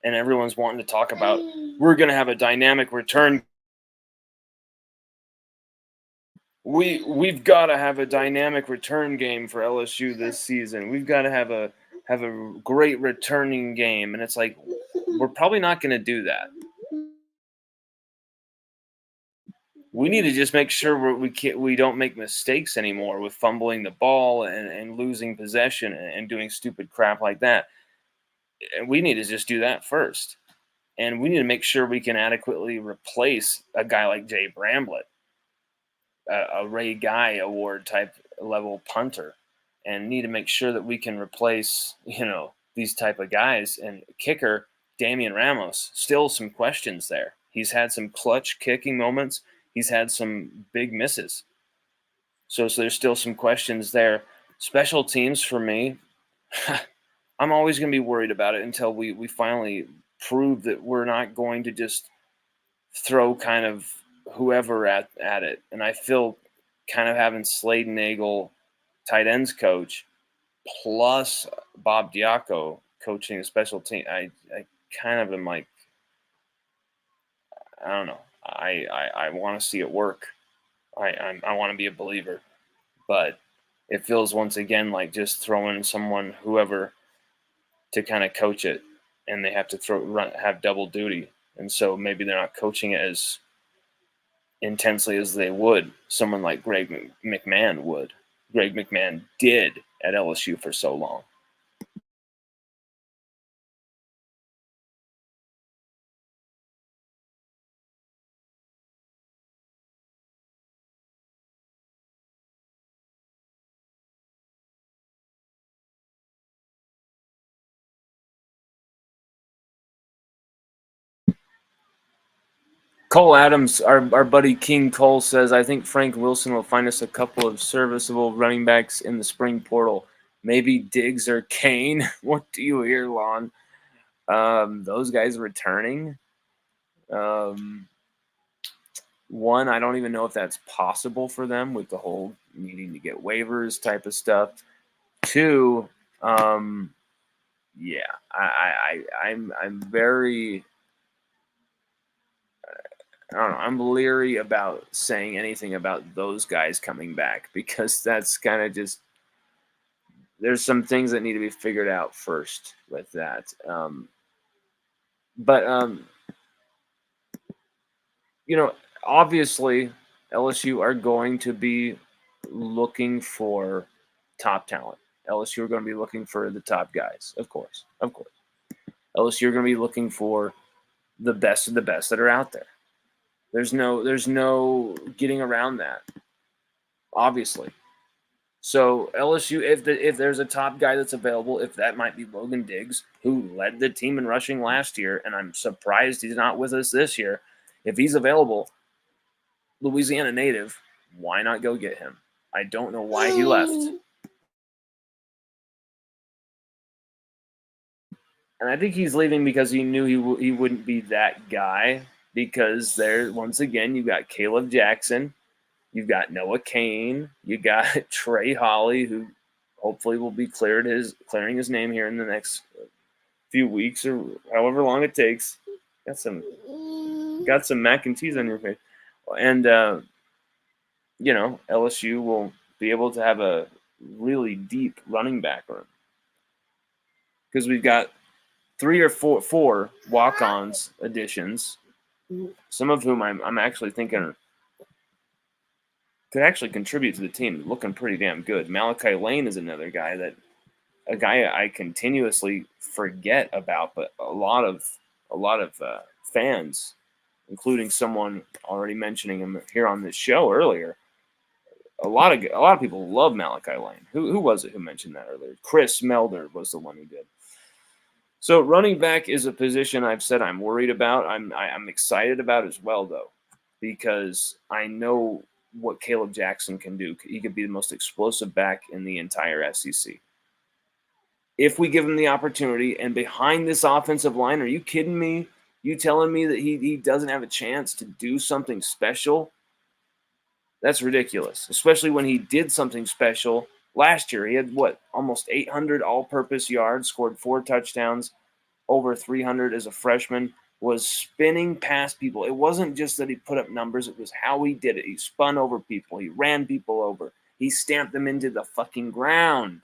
and everyone's wanting to talk about we're going to have a dynamic return. We've got to have a dynamic return game for LSU this season. We've got to have a great returning game, and it's like we're probably not going to do that. We need to just make sure we don't make mistakes anymore with fumbling the ball and losing possession and doing stupid crap like that. And we need to just do that first. And we need to make sure we can adequately replace a guy like Jay Bramblett, a Ray Guy award type level punter, and need to make sure that we can replace, these type of guys. And kicker, Damian Ramos, still some questions there. He's had some clutch kicking moments. He's had some big misses. So there's still some questions there. Special teams for me, I'm always going to be worried about it until we finally prove that we're not going to just throw kind of whoever at it. And I feel kind of having Slade Nagel, tight ends coach, plus Bob Diaco coaching a special team. I kind of am like, I don't know. I want to see it work. I want to be a believer, but it feels once again like just throwing someone, whoever, to kind of coach it, and they have to have double duty, and so maybe they're not coaching it as intensely as they would someone like Greg McMahon would. Greg McMahon did at LSU for so long. Cole Adams, our buddy King Cole, says, I think Frank Wilson will find us a couple of serviceable running backs in the spring portal. Maybe Diggs or Kane. What do you hear, Lon? Those guys returning. Um, One, I don't even know if that's possible for them with the whole needing to get waivers type of stuff. Two, yeah, I'm very, I don't know, I'm leery about saying anything about those guys coming back, because that's kind of just, there's some things that need to be figured out first with that. But you know, obviously LSU are going to be looking for top talent. LSU are going to be looking for the top guys, of course, of course. LSU are going to be looking for the best of the best that are out there. There's no getting around that. Obviously, So LSU, if there's a top guy that's available, if that might be Logan Diggs, who led the team in rushing last year, and I'm surprised he's not with us this year. If he's available, Louisiana native, why not go get him? I don't know why he left. And I think he's leaving because he knew he wouldn't be that guy. Because there, once again, you got Caleb Jackson, you've got Noah Kane, you got Trey Holly, who hopefully will be clearing his name here in the next few weeks or however long it takes. Got some mac and cheese on your face, and LSU will be able to have a really deep running back room because we've got three or four walk-ons additions, some of whom I'm actually thinking could actually contribute to the team, looking pretty damn good. Malachi Lane is another guy I continuously forget about, but a lot of fans, including someone already mentioning him here on this show earlier, a lot of people love Malachi Lane. Who was it who mentioned that earlier? Chris Melder was the one who did. So running back is a position I've said I'm worried about. I'm excited about as well, though, because I know what Caleb Jackson can do. He could be the most explosive back in the entire SEC. If we give him the opportunity, and behind this offensive line, are you kidding me? You telling me that he doesn't have a chance to do something special? That's ridiculous, especially when he did something special last year. He had, almost 800 all-purpose yards, scored 4 touchdowns, over 300 as a freshman, was spinning past people. It wasn't just that he put up numbers. It was how he did it. He spun over people. He ran people over. He stamped them into the fucking ground.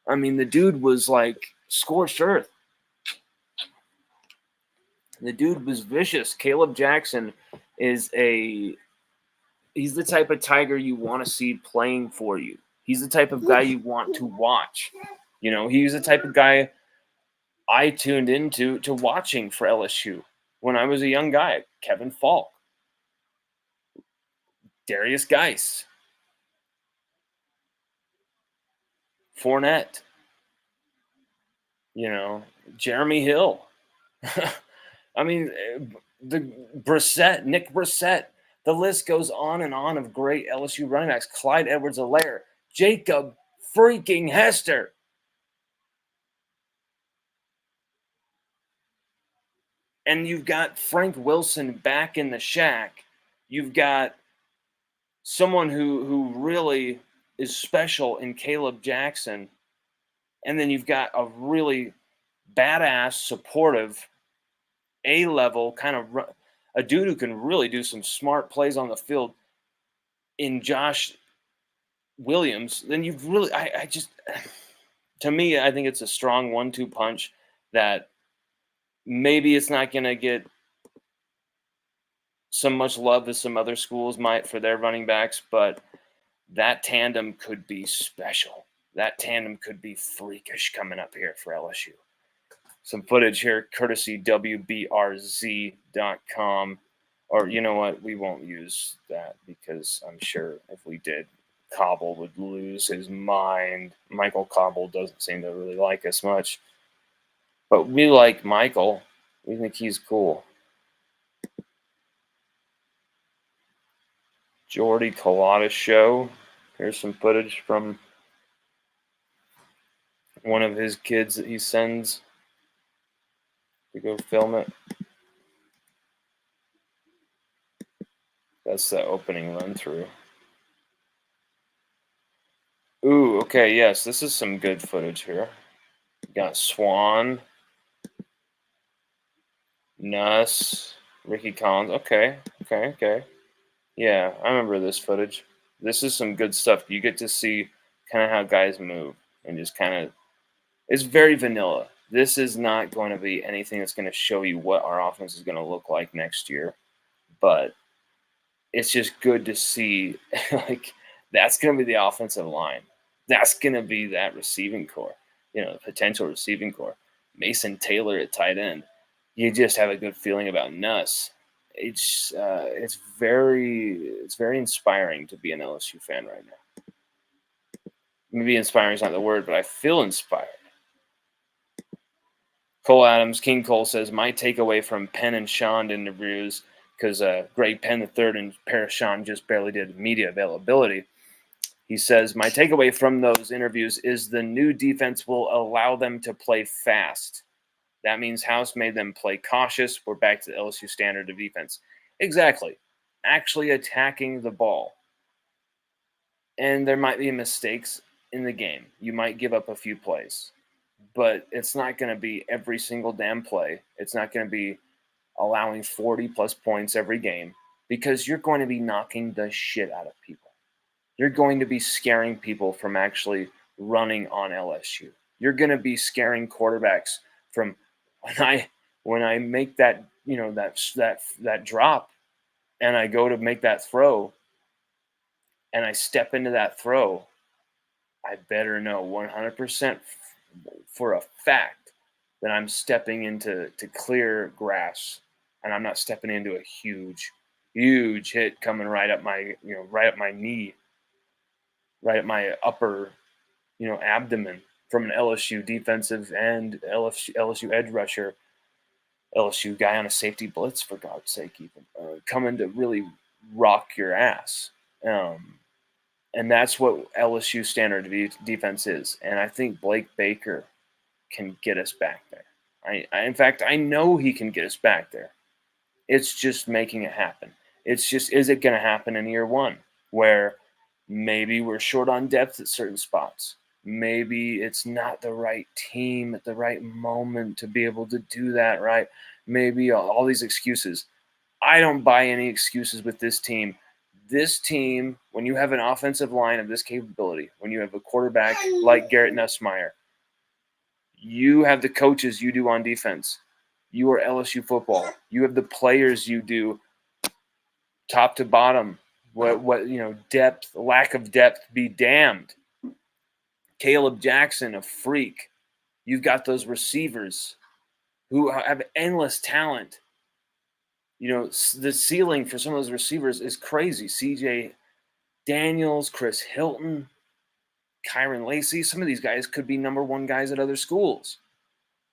I mean, the dude was like scorched earth. The dude was vicious. Caleb Jackson is he's the type of Tiger you want to see playing for you. He's the type of guy you want to watch. He's the type of guy I tuned into watching for LSU when I was a young guy. Kevin Falk, Darius Geis, Fournette, Jeremy Hill. I mean, the Nick Brissett. The list goes on and on of great LSU running backs. Clyde Edwards-Helaire, Jacob freaking Hester. And you've got Frank Wilson back in the shack. You've got someone who really is special in Caleb Jackson. And then you've got a really badass, supportive, A-level kind of a dude who can really do some smart plays on the field in Josh Williams. Then you've really, to me, I think it's a strong 1-2 punch that maybe it's not going to get so much love as some other schools might for their running backs, but that tandem could be special. That tandem could be freakish coming up here for LSU. Some footage here, courtesy WBRZ.com. Or you know what? We won't use that because I'm sure if we did, Cobble would lose his mind. Michael Cobble doesn't seem to really like us much. But we like Michael. We think he's cool. Jordy Collada show. Here's some footage from one of his kids that he sends to go film it. That's the opening run through. Ooh, okay, yes, this is some good footage here. Got Swan, Nuss, Ricky Collins. Okay. Yeah, I remember this footage. This is some good stuff. You get to see kind of how guys move and just kind of, it's very vanilla. This is not going to be anything that's going to show you what our offense is going to look like next year. But it's just good to see, like, that's going to be the offensive line. That's going to be that receiving core, the potential receiving core. Mason Taylor at tight end. You just have a good feeling about Nuss. It's very inspiring to be an LSU fan right now. maybe inspiring is not the word, but I feel inspired. Cole Adams, King Cole says, my takeaway from Penn and Sean interviews, because Greg Penn III and Paris Sean just barely did media availability. He says, my takeaway from those interviews is the new defense will allow them to play fast. That means House made them play cautious. We're back to the LSU standard of defense. Exactly. Actually attacking the ball. And there might be mistakes in the game. You might give up a few plays. But it's not going to be every single damn play. It's not going to be allowing 40-plus points every game, because you're going to be knocking the shit out of people. You're going to be scaring people from actually running on LSU. You're going to be scaring quarterbacks from when I make that, that drop, and I go to make that throw, and I step into that throw, I better know 100% for a fact that I'm stepping into clear grass, and I'm not stepping into a huge hit coming right up my knee, right at my upper, abdomen, from an LSU defensive and LSU edge rusher, LSU guy on a safety blitz, for God's sake, even coming to really rock your ass. And that's what LSU standard defense is. And I think Blake Baker can get us back there. In fact, I know he can get us back there. It's just making it happen. It's just, is it going to happen in year one, where maybe we're short on depth at certain spots? Maybe it's not the right team at the right moment to be able to do that, right? Maybe all these excuses. I don't buy any excuses with this team. This team, when you have an offensive line of this capability, when you have a quarterback like Garrett Nussmeier, you have the coaches you do on defense. You are LSU football. You have the players you do, top to bottom. Depth, lack of depth be damned. Caleb Jackson, a freak. You've got those receivers who have endless talent. The ceiling for some of those receivers is crazy. CJ Daniels, Chris Hilton, Kyron Lacey. Some of these guys could be number one guys at other schools.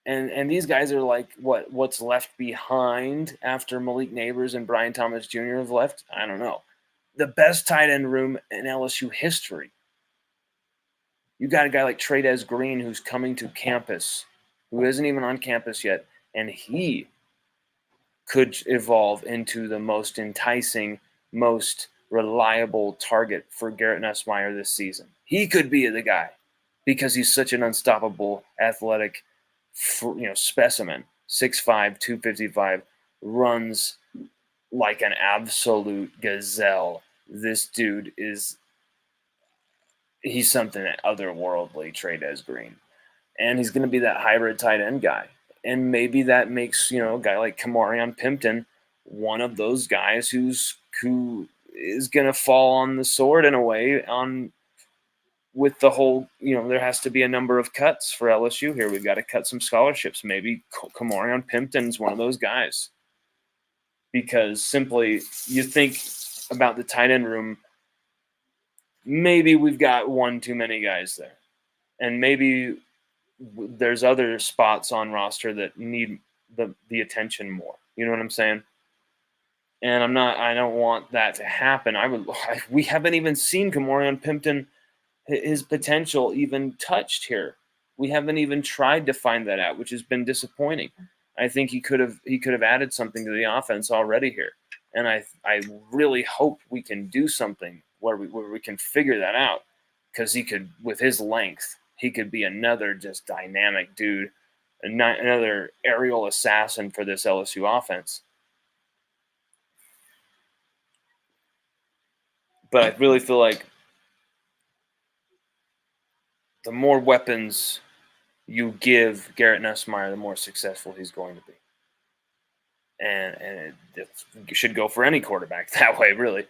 And these guys are like what's left behind after Malik Neighbors and Brian Thomas Jr. have left? I don't know. The best tight end room in LSU history. You got a guy like Tradez Green who's coming to campus, who isn't even on campus yet, and he could evolve into the most enticing, most reliable target for Garrett Nussmeier this season. He could be the guy because he's such an unstoppable, athletic, specimen. 6'5", 255, runs like an absolute gazelle. This dude he's something otherworldly, Tradez Green. And he's going to be that hybrid tight end guy. And maybe that makes, a guy like Kamarion Pimpton one of those guys who is going to fall on the sword in a way with the whole, there has to be a number of cuts for LSU here. We've got to cut some scholarships. Maybe Kamarion Pimpton's one of those guys. Because simply, you think about the tight end room, maybe we've got one too many guys there. And maybe there's other spots on roster that need the attention more. You know what I'm saying? And I don't want that to happen. We haven't even seen Kamarion Pimpton, his potential even touched here. We haven't even tried to find that out, which has been disappointing. I think he could have added something to the offense already here. And I really hope we can do something where we can figure that out, because he could, with his length, he could be another just dynamic dude, another aerial assassin for this LSU offense. But I really feel like the more weapons you give Garrett Nussmeier, the more successful he's going to be. And it should go for any quarterback that way, really.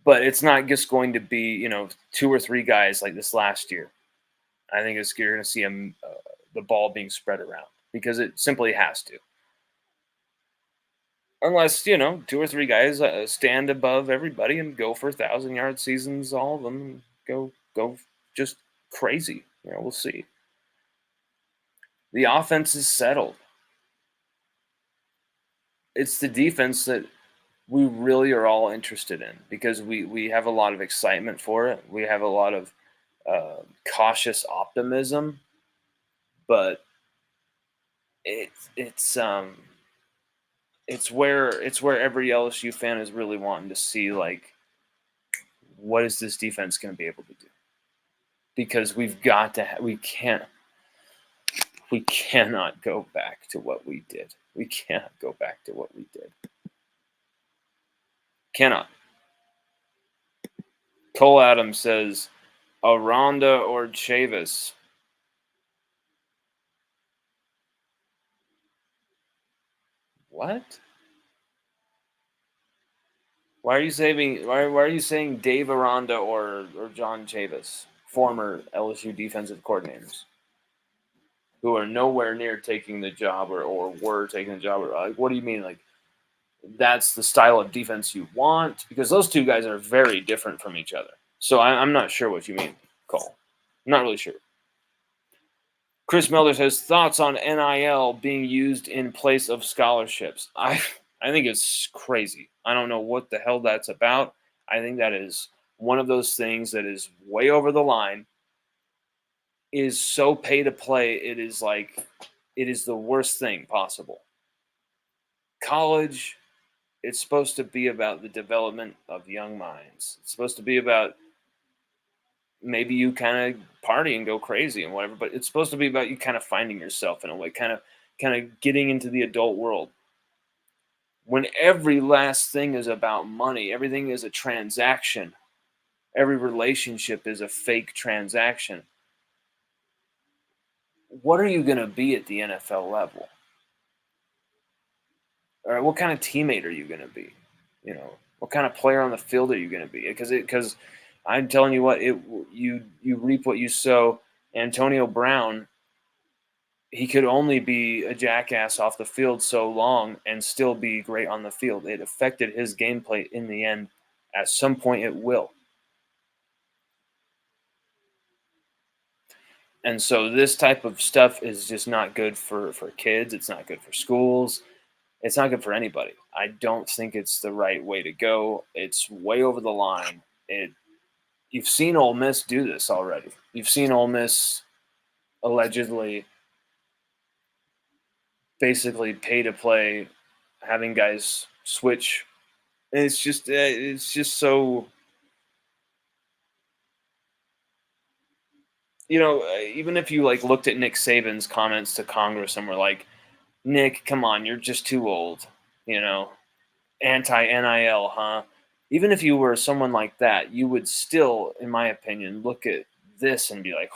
But it's not just going to be, 2 or 3 guys like this last year. I think you're going to see the ball being spread around, because it simply has to. Unless, 2 or 3 guys stand above everybody and go for 1,000-yard seasons, all of them, go just crazy. We'll see. The offense is settled. It's the defense that we really are all interested in because we have a lot of excitement for it. We have a lot of cautious optimism, but it's it's where every LSU fan is really wanting to see, like, what is this defense going to be able to do? Because we cannot go back to what we did. We cannot go back to what we did. Cannot. Cole Adams says, Aranda or Chavis? What? Why are you saying why are you saying Dave Aranda or John Chavis, former LSU defensive coordinators, who are nowhere near taking the job or were taking the job? Or, like, what do you mean? Like, that's the style of defense you want? Because those two guys are very different from each other. So I'm not sure what you mean, Cole. I'm not really sure. Chris Melder says, thoughts on NIL being used in place of scholarships. I think it's crazy. I don't know what the hell that's about. I think that is one of those things that is way over the line, is so pay to play. It is the worst thing possible. College, it's supposed to be about the development of young minds. It's supposed to be about, maybe you kind of party and go crazy and whatever, but it's supposed to be about you kind of finding yourself in a way, kind of getting into the adult world. When every last thing is about money, everything is a transaction. Every relationship is a fake transaction. What are you going to be at the NFL level? All right, what kind of teammate are you going to be? What kind of player on the field are you going to be? Because I'm telling you what, you reap what you sow. Antonio Brown, he could only be a jackass off the field so long and still be great on the field. It affected his gameplay in the end. At some point, it will. And so this type of stuff is just not good for kids. It's not good for schools. It's not good for anybody. I don't think it's the right way to go. It's way over the line. You've seen Ole Miss do this already. You've seen Ole Miss allegedly basically pay to play, having guys switch. And it's just so, even if you like looked at Nick Saban's comments to Congress and were like, Nick, come on, you're just too old, anti NIL, huh? Even if you were someone like that, you would still, in my opinion, look at this and be like,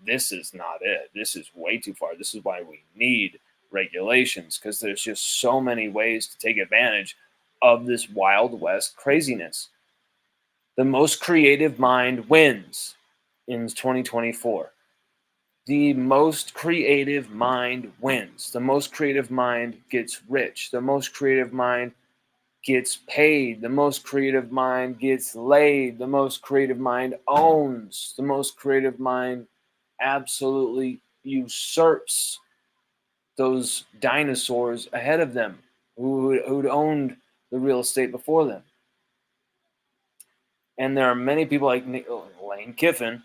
this is not it. This is way too far. This is why we need regulations, because there's just so many ways to take advantage of this Wild West craziness. The most creative mind wins in 2024. The most creative mind wins. The most creative mind gets rich. The most creative mind gets paid. The most creative mind gets laid. The most creative mind owns. The most creative mind absolutely usurps those dinosaurs ahead of them who'd owned the real estate before them. And there are many people like Lane Kiffin,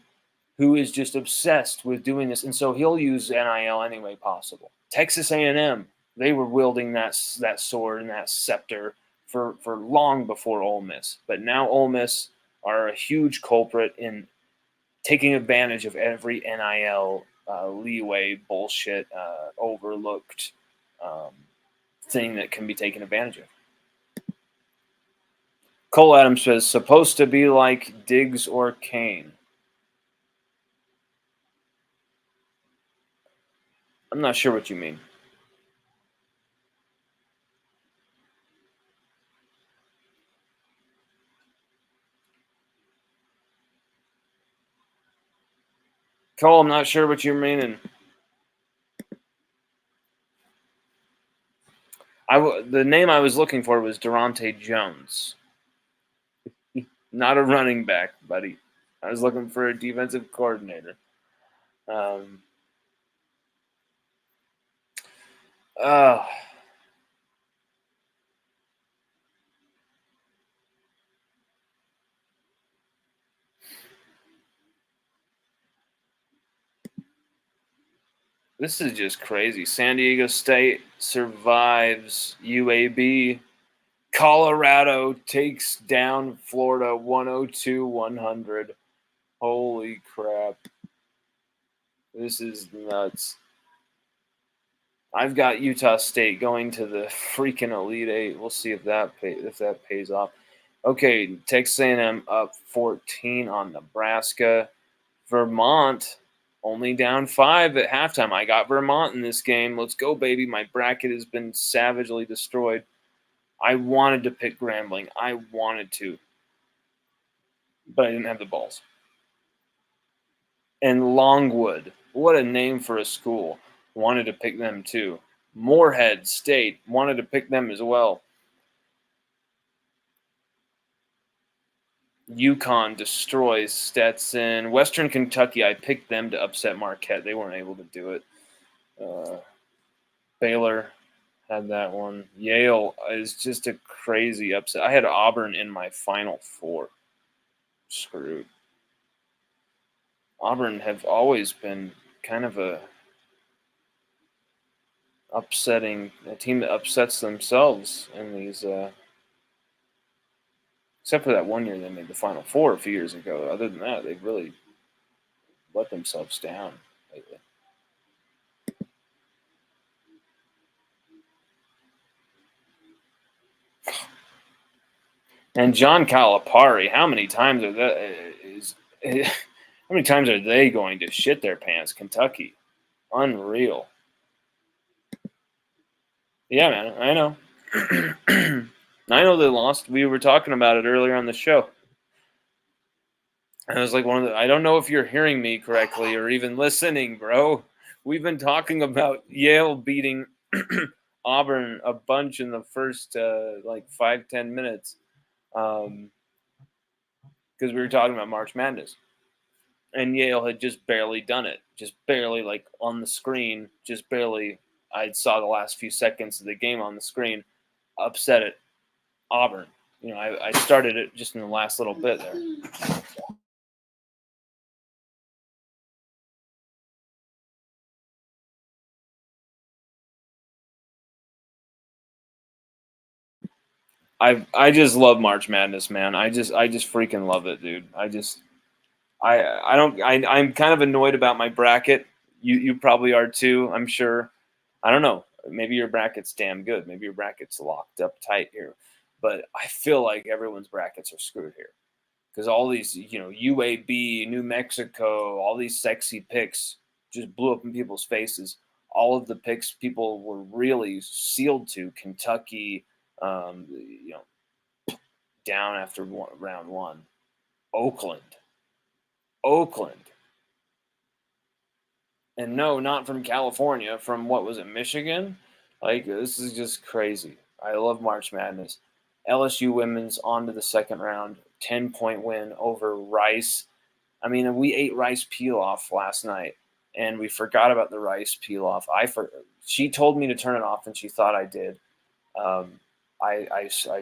who is just obsessed with doing this, and so he'll use NIL any way possible. Texas A&M, they were wielding that sword and that scepter for long before Ole Miss, but now Ole Miss are a huge culprit in taking advantage of every NIL leeway, bullshit, overlooked thing that can be taken advantage of. Cole Adams says, supposed to be like Diggs or Kane. I'm not sure what you mean. Cole, I'm not sure what you're meaning. The name I was looking for was Durante Jones. Not a running back, buddy. I was looking for a defensive coordinator. Uh, this is just crazy. San Diego State survives UAB. Colorado takes down Florida 102-100. Holy crap. This is nuts. I've got Utah State going to the freaking Elite Eight. We'll see if that pays off. Okay, Texas A&M up 14 on Nebraska. Vermont only down 5 at halftime. I got Vermont in this game. Let's go, baby. My bracket has been savagely destroyed. I wanted to pick Grambling. I wanted to, but I didn't have the balls. And Longwood, what a name for a school. Wanted to pick them too. Morehead State, wanted to pick them as well. UConn destroys Stetson. Western Kentucky, I picked them to upset Marquette. They weren't able to do it. Baylor had that one. Yale is just a crazy upset. I had Auburn in my Final Four. Screwed. Auburn have always been kind of a team that upsets themselves in these except for that one year they made the Final Four a few years ago. Other than that, they've really let themselves down lately. And John Calipari, how many times are how many times are they going to shit their pants? Kentucky, unreal. Yeah, man, I know. I know they lost. We were talking about it earlier on the show. And I was like, I don't know if you're hearing me correctly or even listening, bro. We've been talking about Yale beating Auburn a bunch in the first 5-10 minutes because we were talking about March Madness. And Yale had just barely done it, just barely like on the screen, just barely. I saw the last few seconds of the game on the screen, upset it, Auburn. I started it just in the last little bit there. I just love March Madness, man. I just freaking love it, dude. I'm kind of annoyed about my bracket. You probably are too, I'm sure. I don't know. Maybe your bracket's damn good. Maybe your bracket's locked up tight here. But I feel like everyone's brackets are screwed here. Because all these, UAB, New Mexico, all these sexy picks just blew up in people's faces. All of the picks people were really sealed to. Kentucky, down after round one. Oakland. And no, not from California, from what was it, Michigan? Like, this is just crazy. I love March Madness. LSU women's on to the second round, 10-point win over Rice. I mean, we ate Rice pilaf last night, and we forgot about the Rice pilaf. She told me to turn it off, and she thought I did. I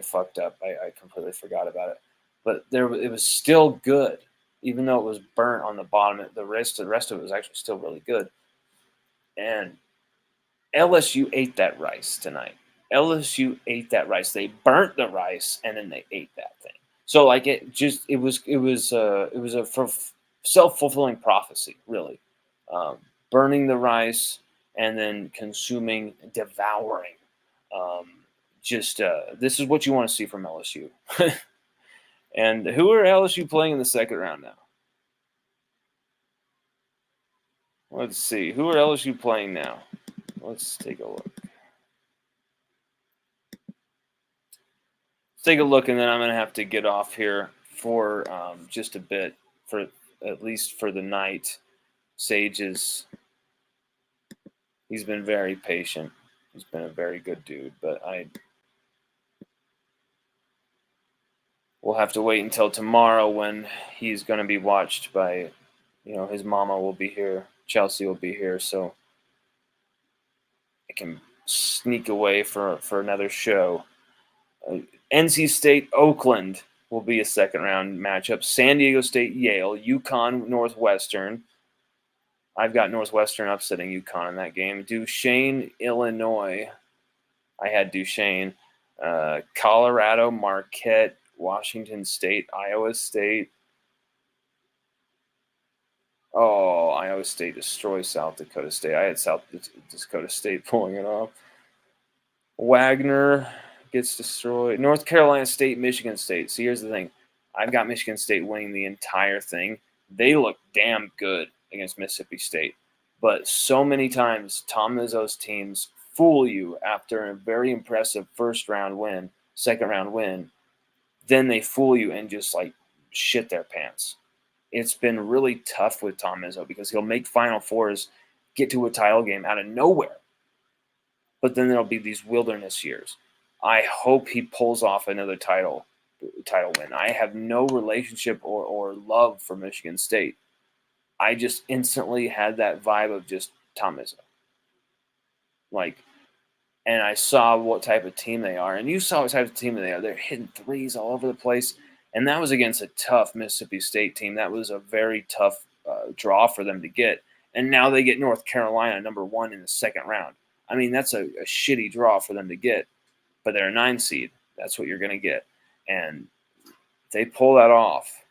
fucked up. I completely forgot about it. But it was still good, even though it was burnt on the bottom. The rest of it was actually still really good. And LSU ate that rice tonight. LSU ate that rice. They burnt the rice and then they ate that thing. So like it was a self-fulfilling prophecy, really. Burning the rice and then consuming, devouring. This is what you want to see from LSU. And who are LSU playing in the second round now? Let's see. Who are LSU playing now? Let's take a look. Let's take a look, and then I'm going to have to get off here for just a bit, for at least for the night. He's been very patient. He's been a very good dude, but we'll have to wait until tomorrow when he's going to be watched by, his mama will be here. Chelsea will be here, so I can sneak away for another show. NC State, Oakland will be a second round matchup. San Diego State, Yale, UConn, Northwestern. I've got Northwestern upsetting UConn in that game. Duquesne, Illinois. I had Duquesne. Colorado, Marquette, Washington State, Iowa State. Oh, Iowa State destroys South Dakota State. I had South Dakota State pulling it off. Wagner gets destroyed. North Carolina State, Michigan State. See, here's the thing. I've got Michigan State winning the entire thing. They look damn good against Mississippi State. But so many times, Tom Izzo's teams fool you after a very impressive second-round win. Then they fool you and just, shit their pants. It's been really tough with Tom Izzo because he'll make Final Fours, get to a title game out of nowhere. But then there'll be these wilderness years. I hope he pulls off another title win. I have no relationship or love for Michigan State. I just instantly had that vibe of just Tom Izzo. And I saw what type of team they are. And you saw what type of team they are. They're hitting threes all over the place. And that was against a tough Mississippi State team. That was a very tough draw for them to get. And now they get North Carolina number 1 in the second round. I mean, that's a shitty draw for them to get. But they're a 9 seed. That's what you're going to get. And if they pull that off,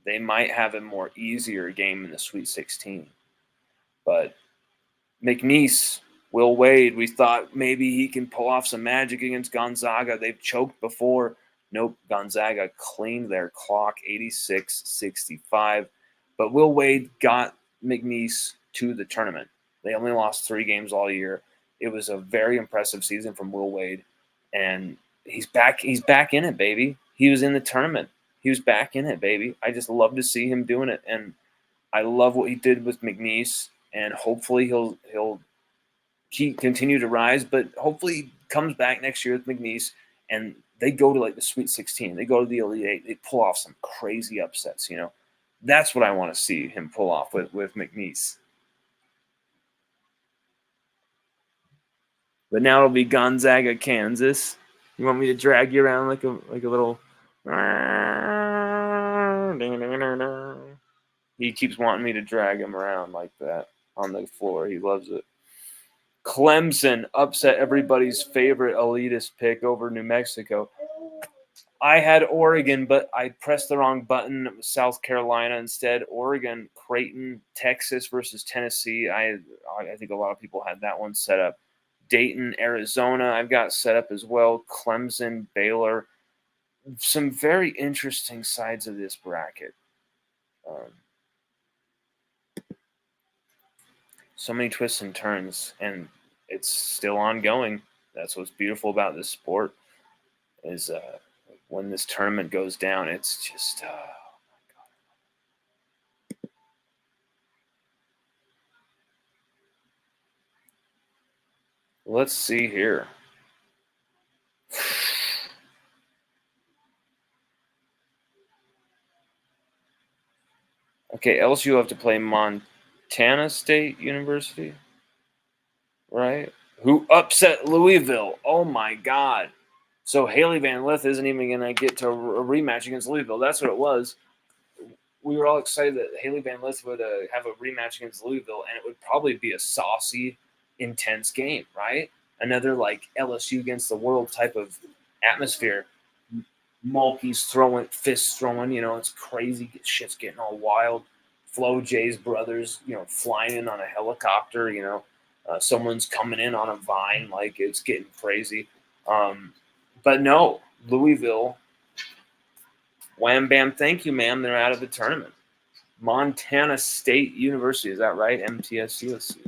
they might have a more easier game in the Sweet 16. But McNeese, Will Wade, we thought maybe he can pull off some magic against Gonzaga. They've choked before. Nope, Gonzaga cleaned their clock, 86-65. But Will Wade got McNeese to the tournament. They only lost 3 games all year. It was a very impressive season from Will Wade. And he's back in it, baby. He was in the tournament. He was back in it, baby. I just love to see him doing it. And I love what he did with McNeese. And hopefully he'll continue to rise. But hopefully he comes back next year with McNeese and they go to the Sweet 16. They go to the Elite 8. They pull off some crazy upsets, That's what I want to see him pull off with McNeese. But now it'll be Gonzaga, Kansas. You want me to drag you around like a little... He keeps wanting me to drag him around like that on the floor. He loves it. Clemson upset everybody's favorite elitist pick over New Mexico. I had Oregon, but I pressed the wrong button. It was South Carolina instead. Oregon, Creighton, Texas versus Tennessee. I think a lot of people had that one set up. Dayton, Arizona, I've got set up as well. Clemson, Baylor. Some very interesting sides of this bracket. So many twists and turns, and it's still ongoing. That's what's beautiful about this sport is when this tournament goes down, it's just, oh my God. Let's see here. Okay, LSU will have to play Montana State University, right? Who upset Louisville. Oh, my God. So Haley Van Lith isn't even going to get to a rematch against Louisville. That's what it was. We were all excited that Haley Van Lith would have a rematch against Louisville, and it would probably be a saucy, intense game, right? Another LSU against the world type of atmosphere. Mulkey's throwing, fists throwing, it's crazy. Shit's getting all wild. Flo J's brothers, flying in on a helicopter, someone's coming in on a vine. It's getting crazy. But no, Louisville, wham, bam, thank you, ma'am. They're out of the tournament. Montana State University, is that right? MTSU, let's see.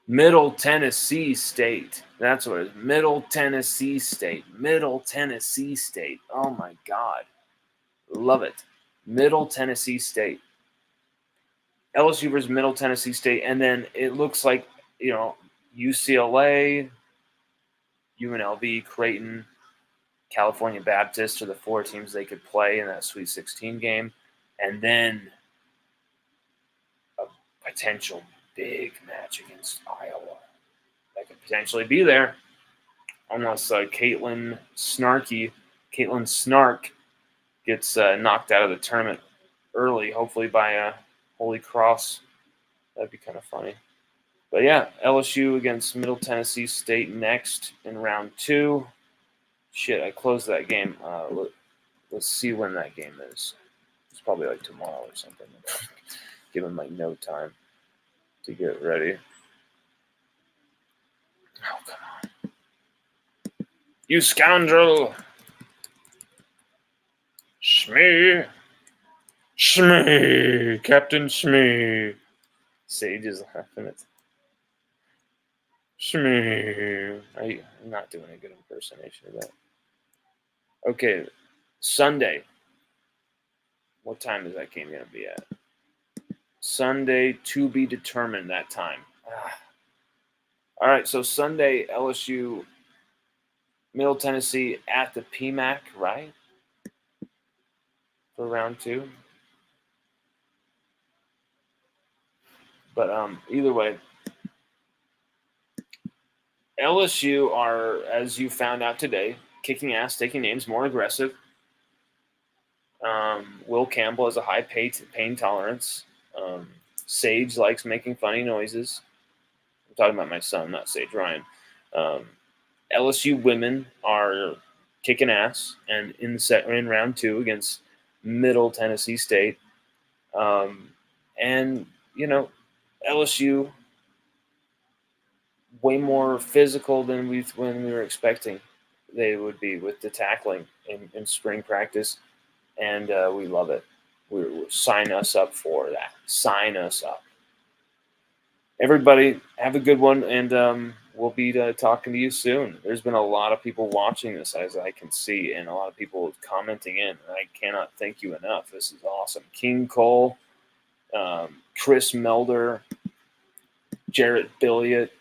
Middle Tennessee State. That's what it is. Middle Tennessee State. Middle Tennessee State. Oh, my God. Love it. Middle Tennessee State. LSU versus Middle Tennessee State. And then it looks like, UCLA, UNLV, Creighton, California Baptist are the 4 teams they could play in that Sweet 16 game. And then a potential big match against Iowa that could potentially be there unless Caitlin Snark gets knocked out of the tournament early, hopefully by Holy Cross. That'd be kind of funny. But yeah, LSU against Middle Tennessee State next in round 2. Shit, I closed that game. Let's see when that game is. It's probably like tomorrow or something. Give them like no time to get ready. Oh, come on. You scoundrel! Smee! Captain Smee. Sage is laughing at Smee. I'm not doing a good impersonation of that. Okay, Sunday. What time is that game going to be at? Sunday, to be determined that time. All right, so Sunday, LSU, Middle Tennessee at the PMAC, right? For round 2. But either way, LSU are, as you found out today, kicking ass, taking names, more aggressive. Will Campbell has a high pain tolerance. Sage likes making funny noises. I'm talking about my son, not Sage Ryan. LSU women are kicking ass, and in round 2 against Middle Tennessee State. And, you know, LSU way more physical than we were expecting they would be with the tackling in spring practice, and we love it. We're sign us up for that. Sign us up. Everybody, have a good one, and we'll be talking to you soon. There's been a lot of people watching this, as I can see, and a lot of people commenting in. I cannot thank you enough. This is awesome. King Cole, Chris Melder, Jarrett Billiot.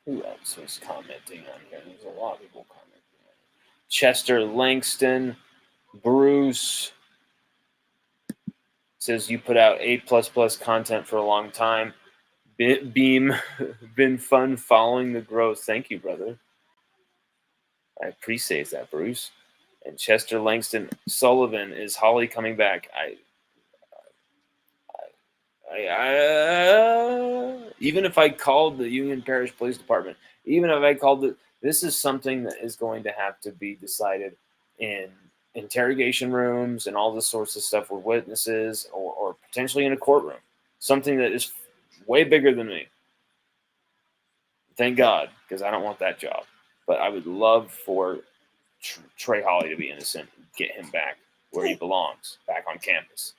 Who else was commenting on here? There's a lot of people commenting on here. Chester Langston, Bruce says you put out A++ content for a long time. Beam, been fun following the growth. Thank you, brother. I appreciate that, Bruce. And Chester Langston Sullivan, is Holly coming back? Even if I called the Union Parish Police Department, even if I called it, this is something that is going to have to be decided in interrogation rooms and all this sorts of stuff with witnesses, or potentially in a courtroom. Something that is way bigger than me. Thank God, because I don't want that job. But I would love for Trey Holly to be innocent and get him back where he belongs, back on campus.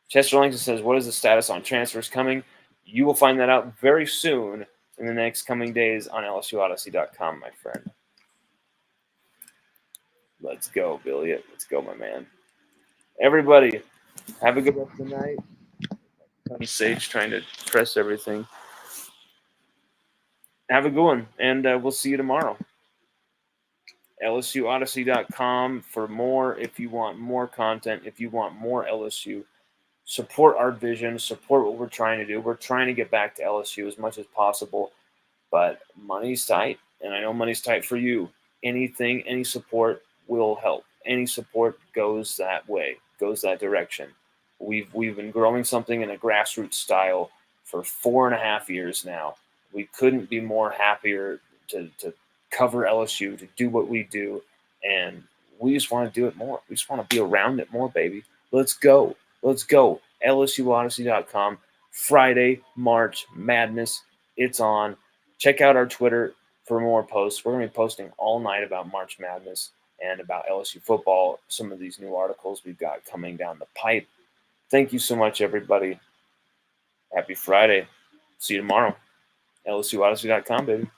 Chester Langston says, what is the status on transfers coming? You will find that out very soon in the next coming days on LSUOdyssey.com, my friend. Let's go, Billy. Let's go, my man. Everybody, have a good rest of the night. Sage trying to press everything. Have a good one, and we'll see you tomorrow. LSUOdyssey.com for more if you want more content, if you want more LSU. Support our vision, support what we're trying to do. We're trying to get back to LSU as much as possible, but money's tight, and I know money's tight for you. Anything, any support will help. Any support goes that way, goes that direction. We've been growing something in a grassroots style for 4.5 years now. We couldn't be more happier to cover LSU, to do what we do, and we just want to do it more. We just want to be around it more, baby. Let's go. Let's go. LSUOdyssey.com. Friday, March Madness. It's on. Check out our Twitter for more posts. We're going to be posting all night about March Madness and about LSU football, some of these new articles we've got coming down the pipe. Thank you so much, everybody. Happy Friday. See you tomorrow. LSUOdyssey.com, baby.